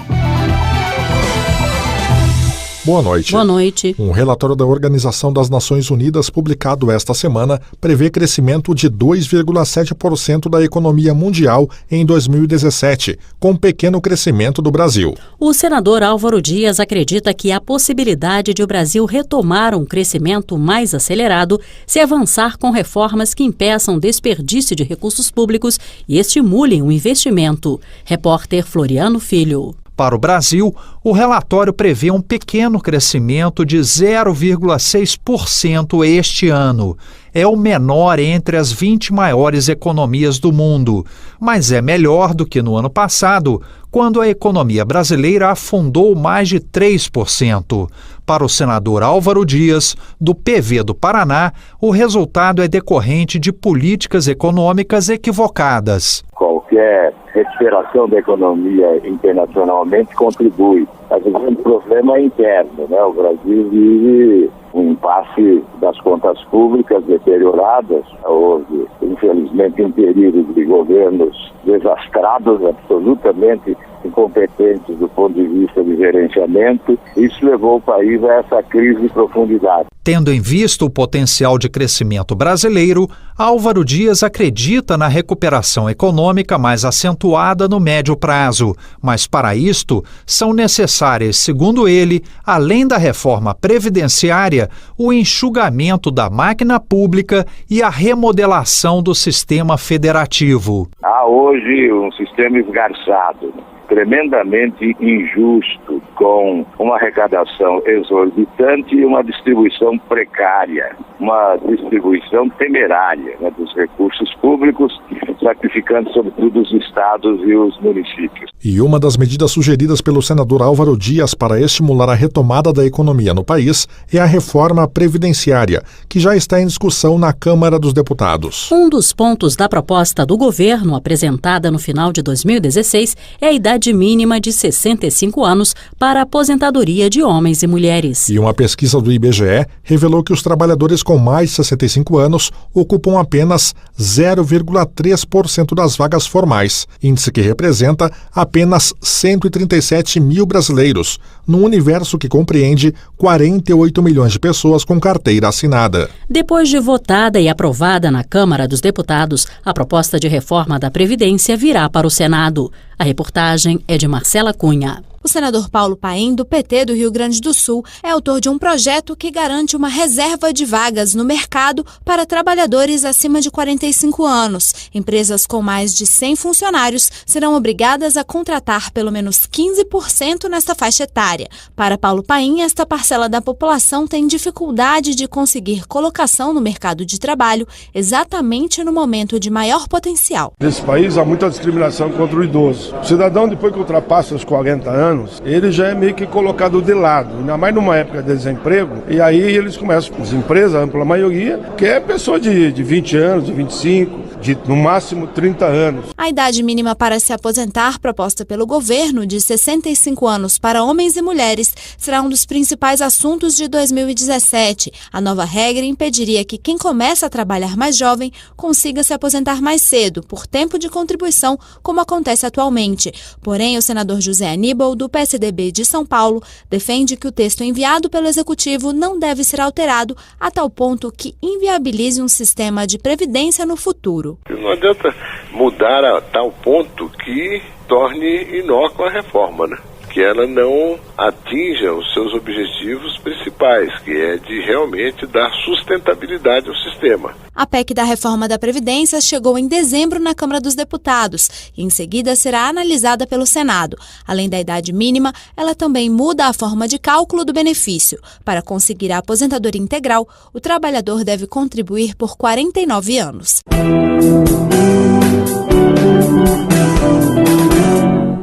Speaker 9: Boa noite.
Speaker 10: Boa noite.
Speaker 9: Um relatório da Organização das Nações Unidas, publicado esta semana, prevê crescimento de 2,7% da economia mundial em 2017, com pequeno crescimento do Brasil.
Speaker 10: O senador Álvaro Dias acredita que há possibilidade de o Brasil retomar um crescimento mais acelerado se avançar com reformas que impeçam desperdício de recursos públicos e estimulem o investimento. Repórter Floriano Filho.
Speaker 11: Para o Brasil, o relatório prevê um pequeno crescimento de 0,6% este ano. É o menor entre as 20 maiores economias do mundo, mas é melhor do que no ano passado, quando a economia brasileira afundou mais de 3%. Para o senador Álvaro Dias, do PV do Paraná, o resultado é decorrente de políticas econômicas equivocadas.
Speaker 12: Qualquer recuperação da economia internacionalmente contribui. Mas o grande problema é interno, né? O Brasil vive um impasse das contas públicas deterioradas. Houve, infelizmente, um período de governos desastrados, absolutamente incompetentes do ponto de vista de gerenciamento. Isso levou o país a essa crise de profundidade.
Speaker 11: Tendo em vista o potencial de crescimento brasileiro, Álvaro Dias acredita na recuperação econômica mais acentuada no médio prazo. Mas para isto, são necessárias, segundo ele, além da reforma previdenciária, o enxugamento da máquina pública e a remodelação do sistema federativo.
Speaker 12: Há hoje um sistema esgarçado, tremendamente injusto, com uma arrecadação exorbitante e uma distribuição precária, uma distribuição temerária, né, dos recursos públicos, sacrificando sobretudo os estados e os municípios.
Speaker 9: E uma das medidas sugeridas pelo senador Álvaro Dias para estimular a retomada da economia no país é a reforma previdenciária, que já está em discussão na Câmara dos Deputados.
Speaker 10: Um dos pontos da proposta do governo, apresentada no final de 2016, é a idade mínima de 65 anos para a aposentadoria de homens e mulheres.
Speaker 9: E uma pesquisa do IBGE revelou que os trabalhadores com mais de 65 anos ocupam apenas 0,3% das vagas formais, índice que representa apenas 137 mil brasileiros, num universo que compreende 48 milhões de pessoas com carteira assinada.
Speaker 10: Depois de votada e aprovada na Câmara dos Deputados, a proposta de reforma da Previdência virá para o Senado. A reportagem é de Marcela Cunha.
Speaker 4: O senador Paulo Paim, do PT do Rio Grande do Sul, é autor de um projeto que garante uma reserva de vagas no mercado para trabalhadores acima de 45 anos. Empresas com mais de 100 funcionários serão obrigadas a contratar pelo menos 15% nesta faixa etária. Para Paulo Paim, esta parcela da população tem dificuldade de conseguir colocação no mercado de trabalho exatamente no momento de maior potencial.
Speaker 13: Nesse país há muita discriminação contra o idoso. O cidadão, depois que ultrapassa os 40 anos, ele já é meio que colocado de lado, ainda mais numa época de desemprego, e aí eles começam, as empresas, a ampla maioria, que é pessoa de 20 anos, de 25, de no máximo 30 anos.
Speaker 4: A idade mínima para se aposentar, proposta pelo governo, de 65 anos para homens e mulheres, será um dos principais assuntos de 2017. A nova regra impediria que quem começa a trabalhar mais jovem consiga se aposentar mais cedo, por tempo de contribuição, como acontece atualmente. Porém, o senador José Aníbal, do PSDB de São Paulo, defende que o texto enviado pelo Executivo não deve ser alterado a tal ponto que inviabilize um sistema de previdência no futuro.
Speaker 14: Não adianta mudar a tal ponto que torne inócua a reforma, né? Que ela não atinja os seus objetivos principais, que é de realmente dar sustentabilidade ao sistema.
Speaker 4: A PEC da reforma da Previdência chegou em dezembro na Câmara dos Deputados e em seguida será analisada pelo Senado. Além da idade mínima, ela também muda a forma de cálculo do benefício. Para conseguir a aposentadoria integral, o trabalhador deve contribuir por 49 anos.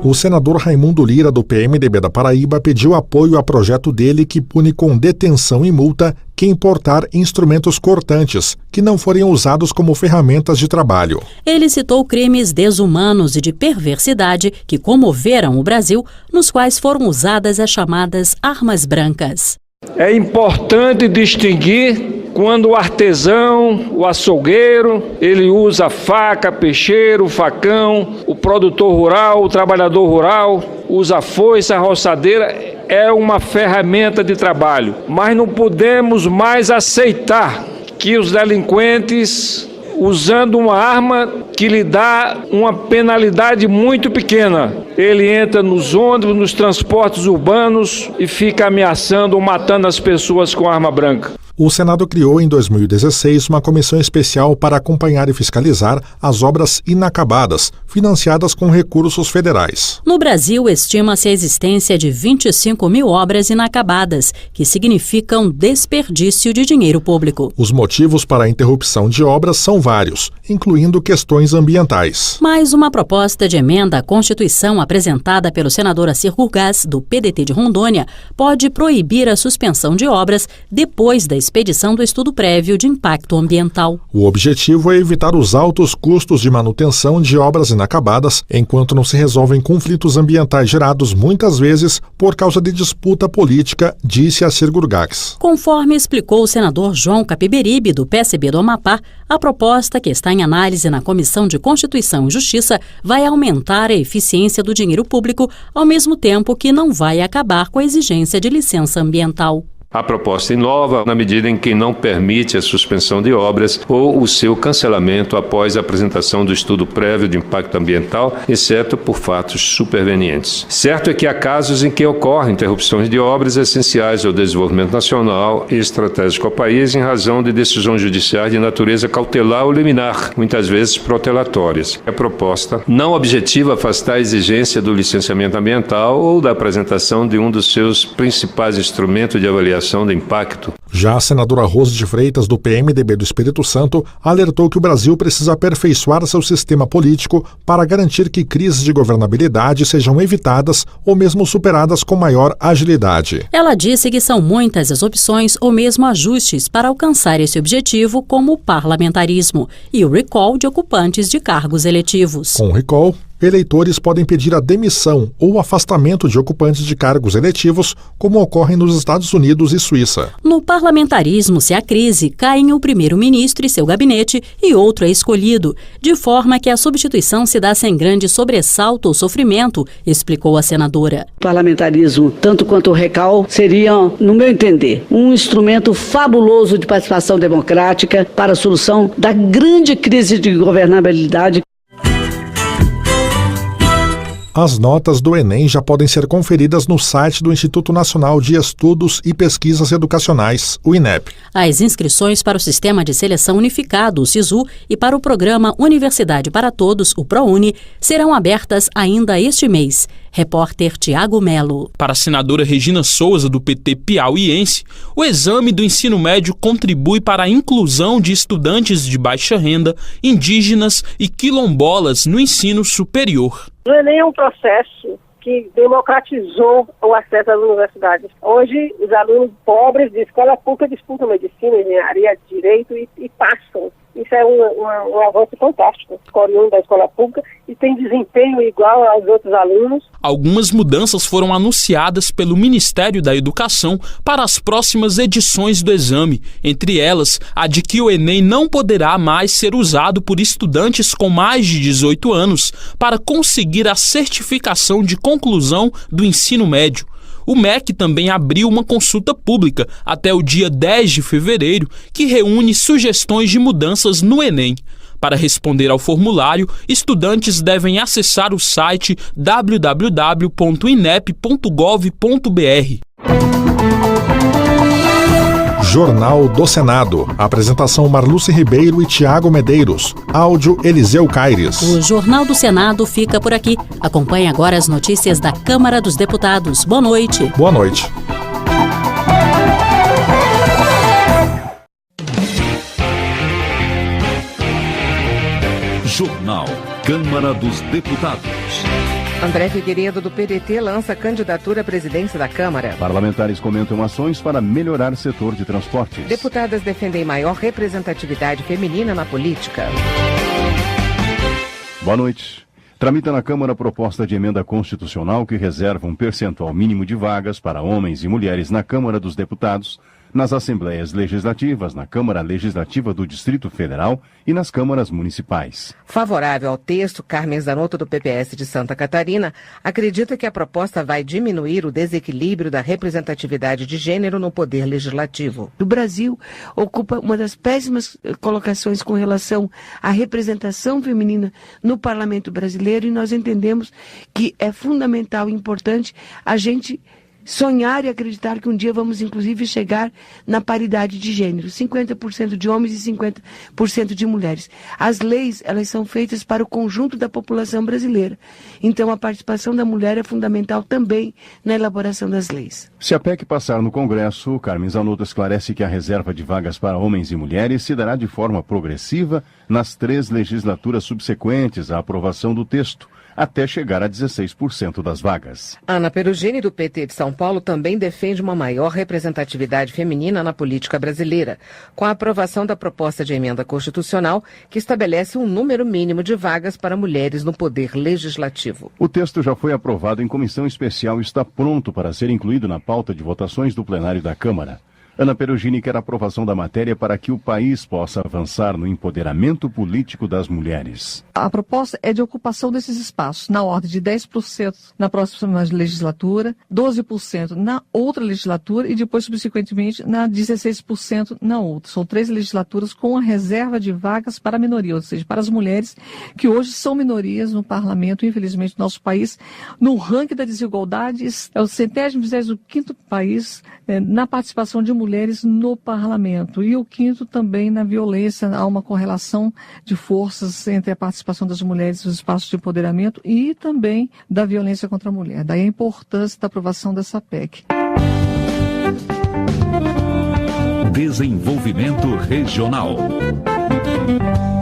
Speaker 9: O senador Raimundo Lira, do PMDB da Paraíba, pediu apoio a projeto dele que pune com detenção e multa quem importar instrumentos cortantes, que não forem usados como ferramentas de trabalho.
Speaker 10: Ele citou crimes desumanos e de perversidade que comoveram o Brasil, nos quais foram usadas as chamadas armas brancas.
Speaker 15: É importante distinguir quando o artesão, o açougueiro, ele usa a faca, peixeiro, facão, o produtor rural, o trabalhador rural, usa a foice, a roçadeira, é uma ferramenta de trabalho. Mas não podemos mais aceitar que os delinquentes, usando uma arma que lhe dá uma penalidade muito pequena, ele entra nos ônibus, nos transportes urbanos e fica ameaçando ou matando as pessoas com arma branca.
Speaker 9: O Senado criou em 2016 uma comissão especial para acompanhar e fiscalizar as obras inacabadas, financiadas com recursos federais.
Speaker 10: No Brasil, estima-se a existência de 25 mil obras inacabadas, que significam desperdício de dinheiro público.
Speaker 9: Os motivos para a interrupção de obras são vários, incluindo questões ambientais.
Speaker 10: Mas uma proposta de emenda à Constituição apresentada pelo senador Assir Gurgás, do PDT de Rondônia, pode proibir a suspensão de obras depois da expedição do estudo prévio de impacto ambiental.
Speaker 9: O objetivo é evitar os altos custos de manutenção de obras inacabadas, enquanto não se resolvem conflitos ambientais gerados muitas vezes por causa de disputa política, disse Assir Gurgás.
Speaker 10: Conforme explicou o senador João Capiberibe, do PSB do Amapá, a proposta que está em análise na Comissão de Constituição e Justiça vai aumentar a eficiência do dinheiro público, ao mesmo tempo que não vai acabar com a exigência de licença ambiental.
Speaker 16: A proposta inova na medida em que não permite a suspensão de obras ou o seu cancelamento após a apresentação do estudo prévio de impacto ambiental, exceto por fatos supervenientes. Certo é que há casos em que ocorrem interrupções de obras essenciais ao desenvolvimento nacional e estratégico ao país em razão de decisões judiciais de natureza cautelar ou liminar, muitas vezes protelatórias. A proposta não objetiva afastar a exigência do licenciamento ambiental ou da apresentação de um dos seus principais instrumentos de avaliação de impacto.
Speaker 9: Já a senadora Rose de Freitas, do PMDB do Espírito Santo, alertou que o Brasil precisa aperfeiçoar seu sistema político para garantir que crises de governabilidade sejam evitadas ou mesmo superadas com maior agilidade.
Speaker 10: Ela disse que são muitas as opções ou mesmo ajustes para alcançar esse objetivo, como o parlamentarismo e o recall de ocupantes de cargos eletivos.
Speaker 9: Com o recall, eleitores podem pedir a demissão ou afastamento de ocupantes de cargos eletivos, como ocorre nos Estados Unidos e Suíça.
Speaker 10: No parlamentarismo, se há crise, caem o primeiro-ministro e seu gabinete e outro é escolhido, de forma que a substituição se dá sem grande sobressalto ou sofrimento, explicou a senadora.
Speaker 17: O parlamentarismo, tanto quanto o recall, seriam, no meu entender, um instrumento fabuloso de participação democrática para a solução da grande crise de governabilidade.
Speaker 9: As notas do Enem já podem ser conferidas no site do Instituto Nacional de Estudos e Pesquisas Educacionais, o INEP.
Speaker 10: As inscrições para o Sistema de Seleção Unificado, o SISU, e para o Programa Universidade para Todos, o ProUni, serão abertas ainda este mês. Repórter Tiago Melo.
Speaker 1: Para a senadora Regina Souza, do PT piauiense, o exame do ensino médio contribui para a inclusão de estudantes de baixa renda, indígenas e quilombolas no ensino superior.
Speaker 2: O Enem é um processo que democratizou o acesso às universidades. Hoje, os alunos pobres de escola pública disputam medicina, engenharia, direito e passam. Isso é um avanço fantástico. Oriundo da escola pública e tem desempenho igual aos outros alunos.
Speaker 1: Algumas mudanças foram anunciadas pelo Ministério da Educação para as próximas edições do exame. Entre elas, a de que o Enem não poderá mais ser usado por estudantes com mais de 18 anos para conseguir a certificação de conclusão do ensino médio. O MEC também abriu uma consulta pública até o dia 10 de fevereiro, que reúne sugestões de mudanças no Enem. Para responder ao formulário, estudantes devem acessar o site www.inep.gov.br.
Speaker 9: Jornal do Senado. Apresentação Marluce Ribeiro e Tiago Medeiros. Áudio Eliseu Caires.
Speaker 10: O Jornal do Senado fica por aqui. Acompanhe agora as notícias da Câmara dos Deputados. Boa noite.
Speaker 9: Boa noite.
Speaker 22: Jornal Câmara dos Deputados.
Speaker 3: André Figueiredo, do PDT, lança candidatura à presidência da Câmara.
Speaker 5: Parlamentares comentam ações para melhorar o setor de transportes.
Speaker 3: Deputadas defendem maior representatividade feminina na política.
Speaker 5: Boa noite. Tramita na Câmara a proposta de emenda constitucional que reserva um percentual mínimo de vagas para homens e mulheres na Câmara dos Deputados, nas Assembleias Legislativas, na Câmara Legislativa do Distrito Federal e nas câmaras municipais.
Speaker 3: Favorável ao texto, Carmen Zanotto, do PPS de Santa Catarina, acredita que a proposta vai diminuir o desequilíbrio da representatividade de gênero no poder legislativo.
Speaker 18: O Brasil ocupa uma das péssimas colocações com relação à representação feminina no parlamento brasileiro e nós entendemos que é fundamental e importante a gente sonhar e acreditar que um dia vamos, inclusive, chegar na paridade de gênero, 50% de homens e 50% de mulheres. As leis, elas são feitas para o conjunto da população brasileira. Então, a participação da mulher é fundamental também na elaboração das leis.
Speaker 5: Se a PEC passar no Congresso, Carmen Zanotto esclarece que a reserva de vagas para homens e mulheres se dará de forma progressiva nas 3 legislaturas subsequentes à aprovação do texto, até chegar a 16% das vagas.
Speaker 3: Ana Perugini, do PT de São Paulo, também defende uma maior representatividade feminina na política brasileira, com a aprovação da proposta de emenda constitucional que estabelece um número mínimo de vagas para mulheres no poder legislativo.
Speaker 5: O texto já foi aprovado em comissão especial e está pronto para ser incluído na pauta de votações do plenário da Câmara. Ana Perugini quer a aprovação da matéria para que o país possa avançar no empoderamento político das mulheres.
Speaker 19: A proposta é de ocupação desses espaços, na ordem de 10% na próxima legislatura, 12% na outra legislatura e depois, subsequentemente, na 16% na outra. São 3 legislaturas com a reserva de vagas para a minoria, ou seja, para as mulheres que hoje são minorias no parlamento, infelizmente, no nosso país. No ranking da desigualdade, é o 125º país na participação de mulheres no parlamento. E o 5º também na violência. Há uma correlação de forças entre a participação das mulheres nos espaços de empoderamento e também da violência contra a mulher. Daí a importância da aprovação dessa PEC.
Speaker 22: Desenvolvimento Regional.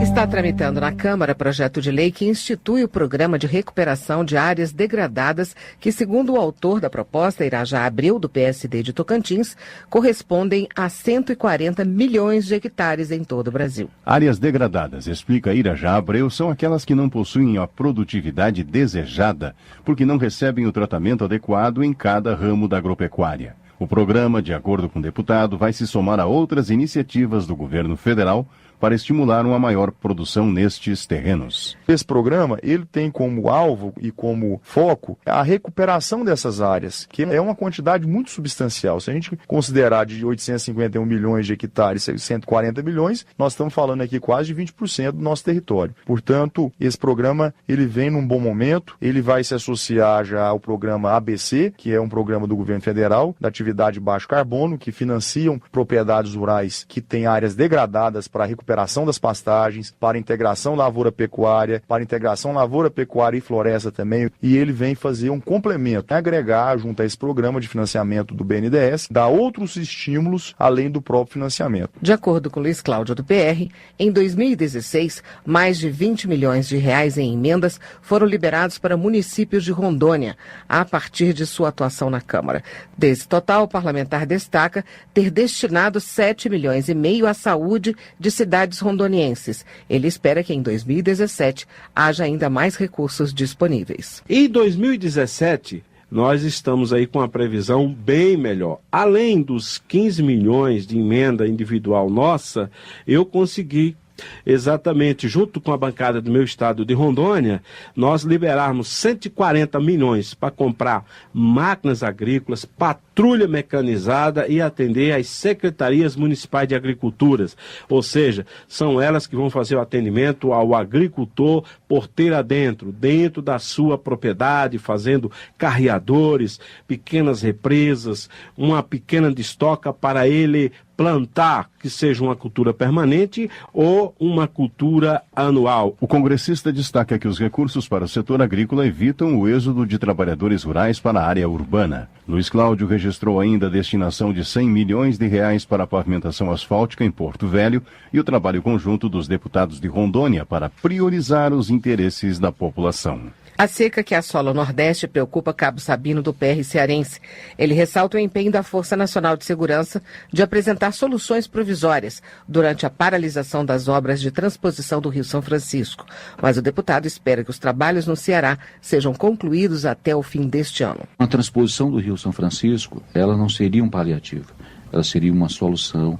Speaker 3: Está tramitando na Câmara projeto de lei que institui o Programa de Recuperação de Áreas Degradadas, que, segundo o autor da proposta, Irajá Abreu, do PSD de Tocantins, correspondem a 140 milhões de hectares em todo o Brasil.
Speaker 5: Áreas degradadas, explica Irajá Abreu, são aquelas que não possuem a produtividade desejada, porque não recebem o tratamento adequado em cada ramo da agropecuária. O programa, de acordo com o deputado, vai se somar a outras iniciativas do governo federal, para estimular uma maior produção nestes terrenos.
Speaker 6: Esse programa ele tem como alvo e como foco a recuperação dessas áreas, que é uma quantidade muito substancial. Se a gente considerar de 851 milhões de hectares, 140 milhões, nós estamos falando aqui quase de 20% do nosso território. Portanto, esse programa ele vem num bom momento, ele vai se associar já ao programa ABC, que é um programa do governo federal, da atividade baixo carbono, que financiam propriedades rurais que têm áreas degradadas para a recuperação das pastagens, para a integração lavoura-pecuária, para a integração lavoura-pecuária e floresta também, e ele vem fazer um complemento, agregar junto a esse programa de financiamento do BNDES, dar outros estímulos além do próprio financiamento.
Speaker 3: De acordo com Luiz Cláudio do PR, em 2016, mais de 20 milhões de reais em emendas foram liberados para municípios de Rondônia, a partir de sua atuação na Câmara. Desse total, o parlamentar destaca ter destinado 7 milhões e meio à saúde de cidades rondonienses. Ele espera que em 2017 haja ainda mais recursos disponíveis.
Speaker 7: Em 2017, nós estamos aí com uma previsão bem melhor. Além dos 15 milhões de emenda individual nossa, eu consegui exatamente, junto com a bancada do meu estado de Rondônia, nós liberarmos 140 milhões para comprar máquinas agrícolas, patrulha mecanizada e atender às secretarias municipais de agricultura. Ou seja, são elas que vão fazer o atendimento ao agricultor porteira dentro da sua propriedade, fazendo carreadores, pequenas represas, uma pequena destoca para ele plantar, que seja uma cultura permanente ou uma cultura anual.
Speaker 5: O congressista destaca que os recursos para o setor agrícola evitam o êxodo de trabalhadores rurais para a área urbana. Luiz Cláudio registrou ainda a destinação de 100 milhões de reais para a pavimentação asfáltica em Porto Velho e o trabalho conjunto dos deputados de Rondônia para priorizar os interesses da população.
Speaker 3: A seca que assola o Nordeste preocupa Cabo Sabino do PR cearense. Ele ressalta o empenho da Força Nacional de Segurança de apresentar soluções provisórias durante a paralisação das obras de transposição do Rio São Francisco. Mas o deputado espera que os trabalhos no Ceará sejam concluídos até o fim deste ano.
Speaker 20: A transposição do Rio São Francisco, ela não seria um paliativo, ela seria uma solução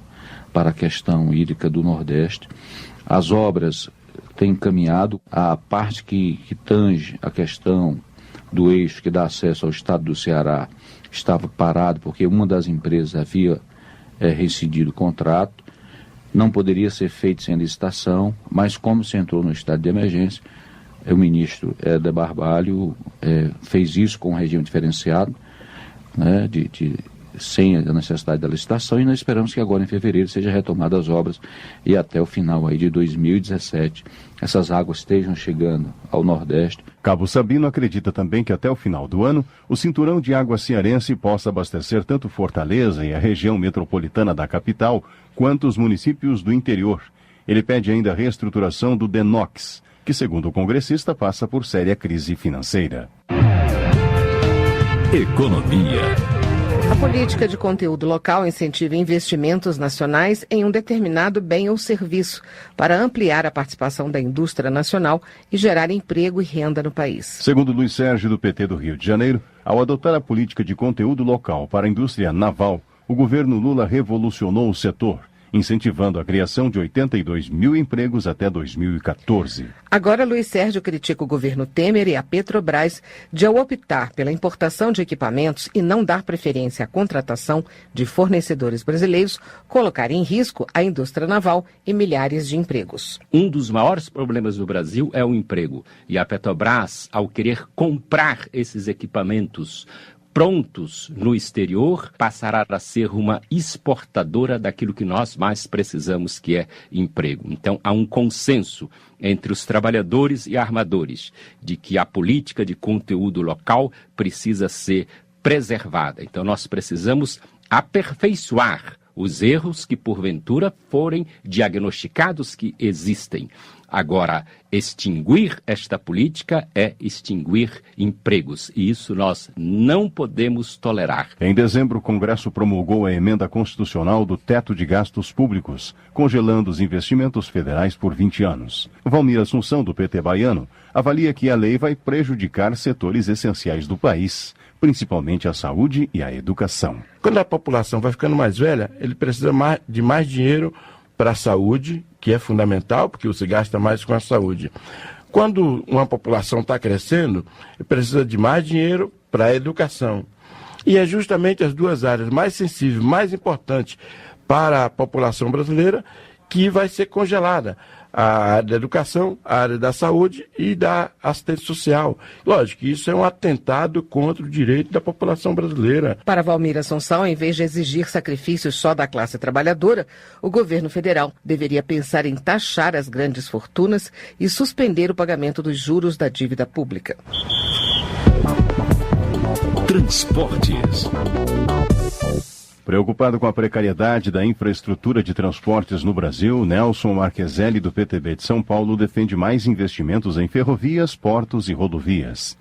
Speaker 20: para a questão hídrica do Nordeste. As obras tem encaminhado a parte que tange a questão do eixo que dá acesso ao estado do Ceará estava parado porque uma das empresas havia rescindido o contrato, não poderia ser feito sem licitação, mas como se entrou no estado de emergência, o ministro de Barbalho fez isso com um regime diferenciado, né, sem a necessidade da licitação, e nós esperamos que agora em fevereiro seja retomada as obras e até o final aí de 2017 essas águas estejam chegando ao Nordeste.
Speaker 5: Cabo Sabino acredita também que até o final do ano o cinturão de água cearense possa abastecer tanto Fortaleza e a região metropolitana da capital quanto os municípios do interior. Ele pede ainda a reestruturação do DENOX, que segundo o congressista passa por séria crise financeira.
Speaker 22: Economia.
Speaker 3: A política de conteúdo local incentiva investimentos nacionais em um determinado bem ou serviço para ampliar a participação da indústria nacional e gerar emprego e renda no país.
Speaker 5: Segundo Luiz Sérgio do PT do Rio de Janeiro, ao adotar a política de conteúdo local para a indústria naval, o governo Lula revolucionou o setor, incentivando a criação de 82 mil empregos até 2014.
Speaker 3: Agora, Luiz Sérgio critica o governo Temer e a Petrobras de, ao optar pela importação de equipamentos e não dar preferência à contratação de fornecedores brasileiros, colocar em risco a indústria naval e milhares de empregos.
Speaker 21: Um dos maiores problemas do Brasil é o emprego. E a Petrobras, ao querer comprar esses equipamentos prontos no exterior, passará a ser uma exportadora daquilo que nós mais precisamos, que é emprego. Então, há um consenso entre os trabalhadores e armadores de que a política de conteúdo local precisa ser preservada. Então, nós precisamos aperfeiçoar os erros que, porventura, forem diagnosticados que existem. Agora, extinguir esta política é extinguir empregos, e isso nós não podemos tolerar.
Speaker 5: Em dezembro, o Congresso promulgou a emenda constitucional do teto de gastos públicos, congelando os investimentos federais por 20 anos. Valmir Assunção, do PT baiano, avalia que a lei vai prejudicar setores essenciais do país, principalmente a saúde e a educação.
Speaker 25: Quando a população vai ficando mais velha, ele precisa de mais dinheiro para a saúde,
Speaker 8: que é fundamental, porque você gasta mais com a saúde. Quando uma população está crescendo, precisa de mais dinheiro para a educação. E é justamente as duas áreas mais sensíveis, mais importantes para a população brasileira, que vai ser congelada. A área da educação, a área da saúde e da assistência social. Lógico que isso é um atentado contra o direito da população brasileira.
Speaker 3: Para Valmir Assunção, em vez de exigir sacrifícios só da classe trabalhadora, o governo federal deveria pensar em taxar as grandes fortunas e suspender o pagamento dos juros da dívida pública.
Speaker 22: Transportes.
Speaker 5: Preocupado com a precariedade da infraestrutura de transportes no Brasil, Nelson Marqueselli, do PTB de São Paulo, defende mais investimentos em ferrovias, portos e rodovias.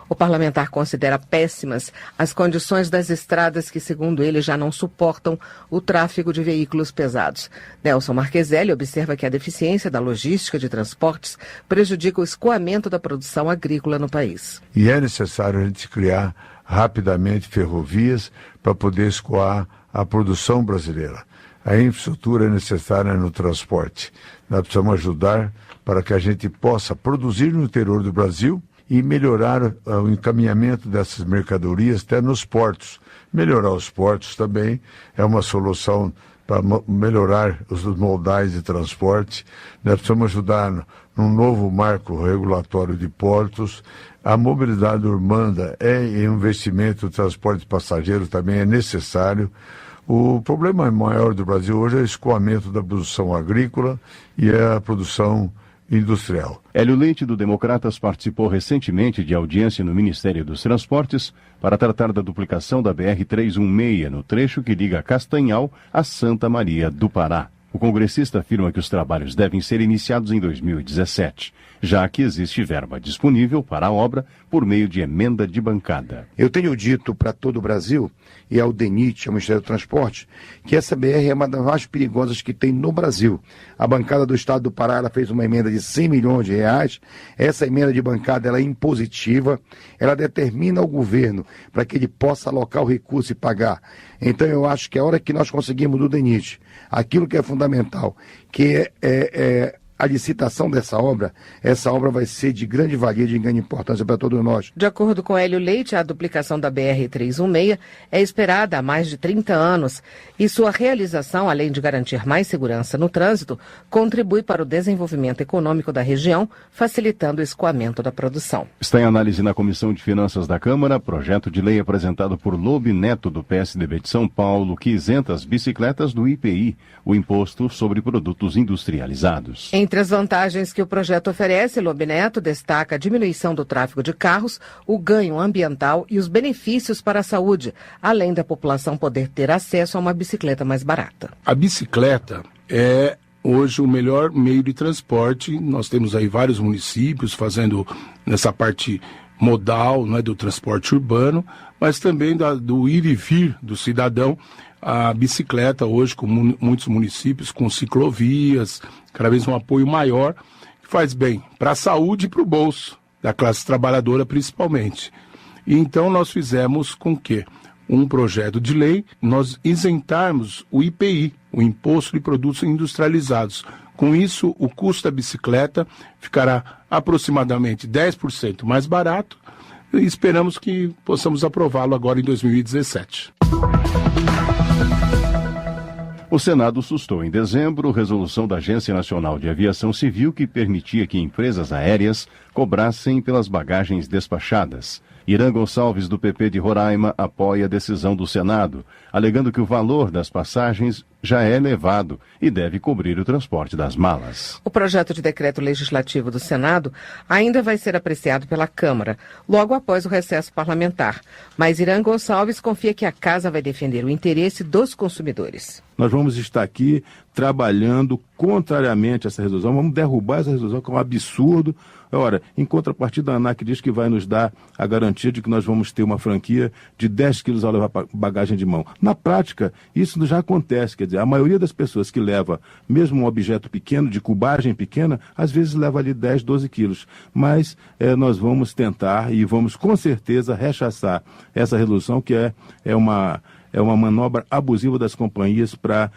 Speaker 3: O parlamentar considera péssimas as condições das estradas que, segundo ele, já não suportam o tráfego de veículos pesados. Nelson Marqueselli observa que a deficiência da logística de transportes prejudica o escoamento da produção agrícola no país.
Speaker 11: E é necessário a gente criar rapidamente ferrovias para poder escoar a produção brasileira. A infraestrutura é necessária no transporte. Nós precisamos ajudar para que a gente possa produzir no interior do Brasil e melhorar o encaminhamento dessas mercadorias até nos portos. Melhorar os portos também é uma solução para melhorar os modais de transporte. Nós precisamos ajudar num novo marco regulatório de portos. A mobilidade urbana é investimento, o transporte de passageiros também é necessário. O problema maior do Brasil hoje é o escoamento da produção agrícola e a produção industrial.
Speaker 5: Hélio Leite, do Democratas, participou recentemente de audiência no Ministério dos Transportes para tratar da duplicação da BR-316 no trecho que liga Castanhal a Santa Maria do Pará. O congressista afirma que os trabalhos devem ser iniciados em 2017, já que existe verba disponível para a obra por meio de emenda de bancada.
Speaker 23: Eu tenho dito para todo o Brasil, e ao DENIT, ao Ministério do Transporte, que essa BR é uma das mais perigosas que tem no Brasil. A bancada do Estado do Pará ela fez uma emenda de 100 milhões de reais. Essa emenda de bancada ela é impositiva, ela determina ao governo para que ele possa alocar o recurso e pagar. Então eu acho que a hora que nós conseguimos do DENIT, aquilo que é fundamental, que é a licitação dessa obra, essa obra vai ser de grande valia, de grande importância para todos nós.
Speaker 3: De acordo com Hélio Leite, a duplicação da BR-316 é esperada há mais de 30 anos e sua realização, além de garantir mais segurança no trânsito, contribui para o desenvolvimento econômico da região, facilitando o escoamento da produção.
Speaker 5: Está em análise na Comissão de Finanças da Câmara, projeto de lei apresentado por Lobe Neto, do PSDB de São Paulo, que isenta as bicicletas do IPI, o Imposto sobre Produtos Industrializados.
Speaker 3: Entre as vantagens que o projeto oferece, Lobe Neto destaca a diminuição do tráfego de carros, o ganho ambiental e os benefícios para a saúde, além da população poder ter acesso a uma bicicleta mais barata.
Speaker 24: A bicicleta é hoje o melhor meio de transporte. Nós temos aí vários municípios fazendo nessa parte modal, né, do transporte urbano, mas também do ir e vir do cidadão. A bicicleta hoje, com muitos municípios, com ciclovias, cada vez um apoio maior, que faz bem para a saúde e para o bolso da classe trabalhadora principalmente. E então nós fizemos com que um projeto de lei, nós isentarmos o IPI, o Imposto de Produtos Industrializados. Com isso, o custo da bicicleta ficará aproximadamente 10% mais barato e esperamos que possamos aprová-lo agora em 2017.
Speaker 5: O Senado sustou em dezembro resolução da Agência Nacional de Aviação Civil que permitia que empresas aéreas cobrassem pelas bagagens despachadas. Irã Gonçalves, do PP de Roraima, apoia a decisão do Senado, alegando que o valor das passagens já é elevado e deve cobrir o transporte das malas.
Speaker 3: O projeto de decreto legislativo do Senado ainda vai ser apreciado pela Câmara, logo após o recesso parlamentar. Mas Irã Gonçalves confia que a Casa vai defender o interesse dos consumidores.
Speaker 8: Nós vamos estar aqui trabalhando contrariamente a essa resolução, vamos derrubar essa resolução, que é um absurdo. Ora, em contrapartida, a ANAC diz que vai nos dar a garantia de que nós vamos ter uma franquia de 10 quilos ao levar bagagem de mão. Na prática, isso já acontece, quer dizer, a maioria das pessoas que leva mesmo um objeto pequeno, de cubagem pequena, às vezes leva ali 10, 12 quilos. Mas nós vamos tentar e vamos com certeza rechaçar essa resolução, que é uma manobra abusiva das companhias para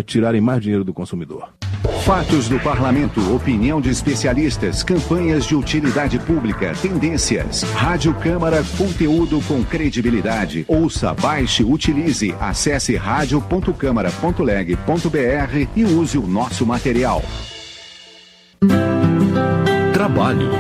Speaker 8: tirarem mais dinheiro do consumidor.
Speaker 4: Fatos do Parlamento, opinião de especialistas, campanhas de utilidade pública, tendências. Rádio Câmara, conteúdo com credibilidade. Ouça, baixe, utilize. Acesse radio.câmara.leg.br e use o nosso material.
Speaker 22: Trabalho.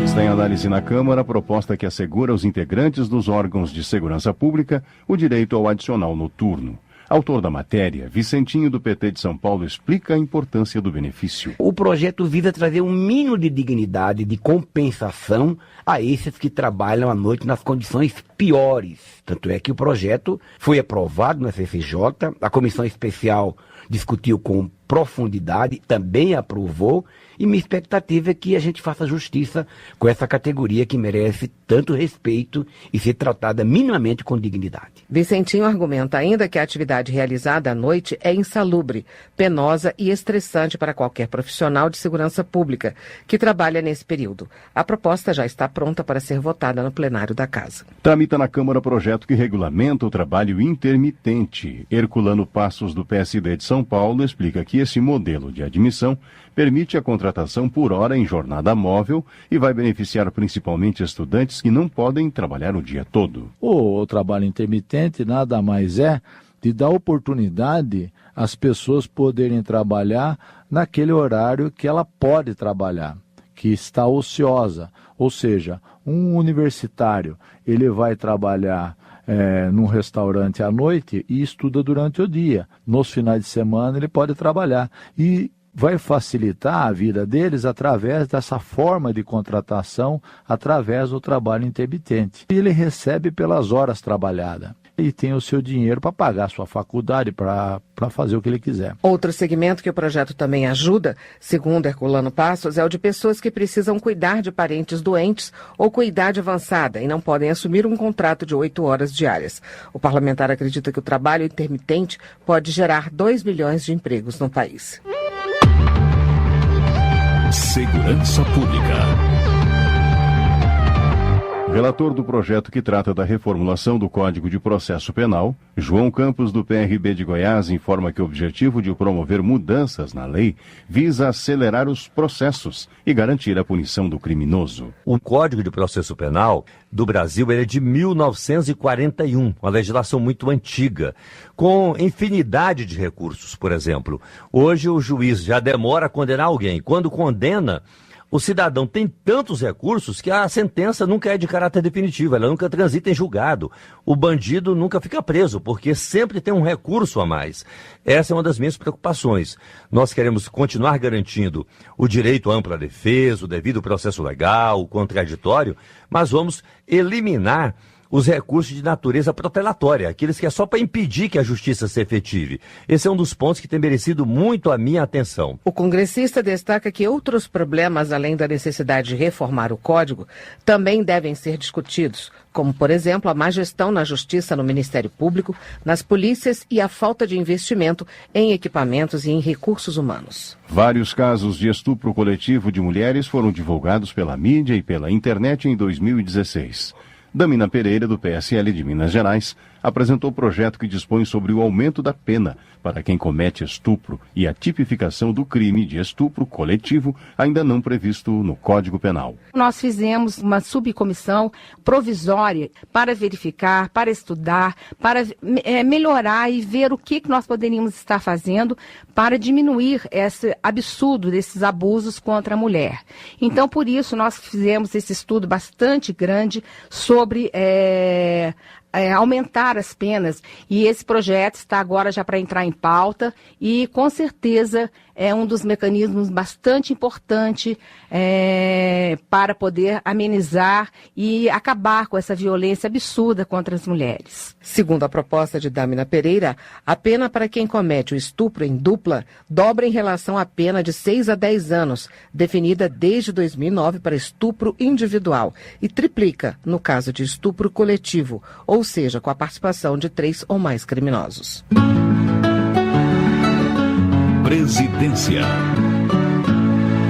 Speaker 5: Está em análise na Câmara a proposta que assegura aos integrantes dos órgãos de segurança pública o direito ao adicional noturno. Autor da matéria, Vicentinho, do PT de São Paulo, explica a importância do benefício.
Speaker 12: O projeto visa trazer um mínimo de dignidade, de compensação a esses que trabalham à noite nas condições piores. Tanto é que o projeto foi aprovado na CCJ, a comissão especial discutiu com profundidade, também aprovou, e minha expectativa é que a gente faça justiça com essa categoria que merece tanto respeito e ser tratada minimamente com dignidade.
Speaker 3: Vicentinho argumenta ainda que a atividade realizada à noite é insalubre, penosa e estressante para qualquer profissional de segurança pública que trabalha nesse período. A proposta já está pronta para ser votada no plenário da Casa.
Speaker 5: Tramita na Câmara projeto que regulamenta o trabalho intermitente. Herculano Passos, do PSD de São Paulo, explica que esse modelo de admissão permite a contratação por hora em jornada móvel e vai beneficiar principalmente estudantes que não podem trabalhar o dia todo.
Speaker 13: O trabalho intermitente nada mais é de dar oportunidade às pessoas poderem trabalhar naquele horário que ela pode trabalhar, que está ociosa. Ou seja, um universitário, ele vai trabalhar num restaurante à noite e estuda durante o dia. Nos finais de semana ele pode trabalhar e vai facilitar a vida deles através dessa forma de contratação, através do trabalho intermitente. Ele recebe pelas horas trabalhadas e tem o seu dinheiro para pagar a sua faculdade, para fazer o que ele quiser.
Speaker 3: Outro segmento que o projeto também ajuda, segundo Herculano Passos, é o de pessoas que precisam cuidar de parentes doentes ou com idade avançada e não podem assumir um contrato de 8 horas diárias. O parlamentar acredita que o trabalho intermitente pode gerar 2 milhões de empregos no país.
Speaker 22: Segurança Pública.
Speaker 5: Relator do projeto que trata da reformulação do Código de Processo Penal, João Campos, do PRB de Goiás, informa que o objetivo de promover mudanças na lei visa acelerar os processos e garantir a punição do criminoso.
Speaker 14: O Código de Processo Penal do Brasil é de 1941, uma legislação muito antiga, com infinidade de recursos, por exemplo. Hoje o juiz já demora a condenar alguém. Quando condena, o cidadão tem tantos recursos que a sentença nunca é de caráter definitivo, ela nunca transita em julgado. O bandido nunca fica preso, porque sempre tem um recurso a mais. Essa é uma das minhas preocupações. Nós queremos continuar garantindo o direito à ampla defesa, o devido processo legal, o contraditório, mas vamos eliminar os recursos de natureza protelatória, aqueles que é só para impedir que a justiça se efetive. Esse é um dos pontos que tem merecido muito a minha atenção.
Speaker 3: O congressista destaca que outros problemas, além da necessidade de reformar o Código, também devem ser discutidos, como, por exemplo, a má gestão na Justiça, no Ministério Público, nas polícias e a falta de investimento em equipamentos e em recursos humanos.
Speaker 5: Vários casos de estupro coletivo de mulheres foram divulgados pela mídia e pela internet em 2016. Damina Pereira, do PSL de Minas Gerais, apresentou o projeto que dispõe sobre o aumento da pena para quem comete estupro e a tipificação do crime de estupro coletivo, ainda não previsto no Código Penal.
Speaker 25: Nós fizemos uma subcomissão provisória para verificar, para estudar, para melhorar e ver o que nós poderíamos estar fazendo para diminuir esse absurdo desses abusos contra a mulher. Então, por isso, nós fizemos esse estudo bastante grande sobre aumentar as penas, e esse projeto está agora já para entrar em pauta e com certeza é um dos mecanismos bastante importante para poder amenizar e acabar com essa violência absurda contra as mulheres.
Speaker 3: Segundo a proposta de Damina Pereira, a pena para quem comete o estupro em dupla dobra em relação à pena de 6 a 10 anos, definida desde 2009 para estupro individual, e triplica no caso de estupro coletivo, ou seja, com a participação de 3 ou mais criminosos.
Speaker 22: Presidência.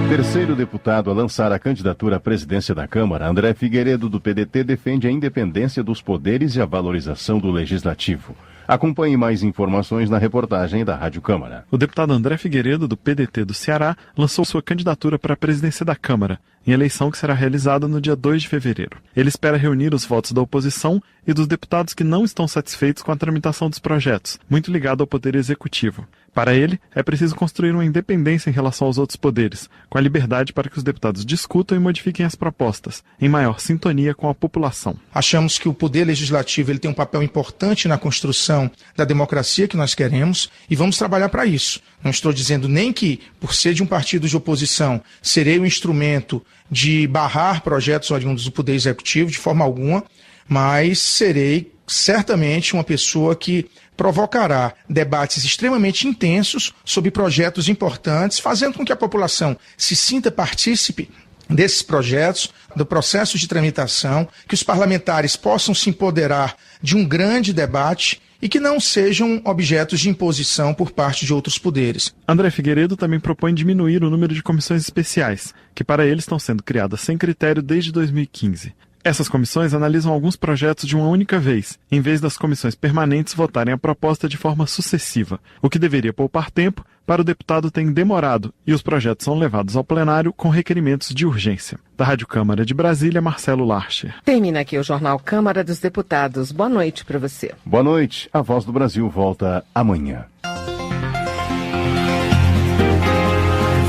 Speaker 5: Terceiro deputado a lançar a candidatura à presidência da Câmara, André Figueiredo, do PDT, defende a independência dos poderes e a valorização do Legislativo. Acompanhe mais informações na reportagem da Rádio Câmara.
Speaker 1: O deputado André Figueiredo, do PDT do Ceará, lançou sua candidatura para a presidência da Câmara, em eleição que será realizada no dia 2 de fevereiro. Ele espera reunir os votos da oposição e dos deputados que não estão satisfeitos com a tramitação dos projetos, muito ligado ao Poder Executivo. Para ele, é preciso construir uma independência em relação aos outros poderes, com a liberdade para que os deputados discutam e modifiquem as propostas, em maior sintonia com a população.
Speaker 2: Achamos que o Poder Legislativo ele tem um papel importante na construção da democracia que nós queremos e vamos trabalhar para isso. Não estou dizendo nem que, por ser de um partido de oposição, serei um instrumento de barrar projetos oriundos do Poder Executivo, de forma alguma, mas serei certamente uma pessoa que provocará debates extremamente intensos sobre projetos importantes, fazendo com que a população se sinta partícipe desses projetos, do processo de tramitação, que os parlamentares possam se empoderar de um grande debate e que não sejam objetos de imposição por parte de outros poderes.
Speaker 1: André Figueiredo também propõe diminuir o número de comissões especiais, que para ele estão sendo criadas sem critério desde 2015. Essas comissões analisam alguns projetos de uma única vez, em vez das comissões permanentes votarem a proposta de forma sucessiva, o que deveria poupar tempo para o deputado ter demorado, e os projetos são levados ao plenário com requerimentos de urgência. Da Rádio Câmara de Brasília, Marcelo Larcher.
Speaker 3: Termina aqui o Jornal Câmara dos Deputados. Boa noite para você.
Speaker 5: Boa noite. A Voz do Brasil volta amanhã.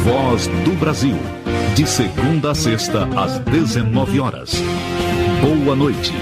Speaker 22: Voz do Brasil. De segunda a sexta, às 19 horas. Boa noite.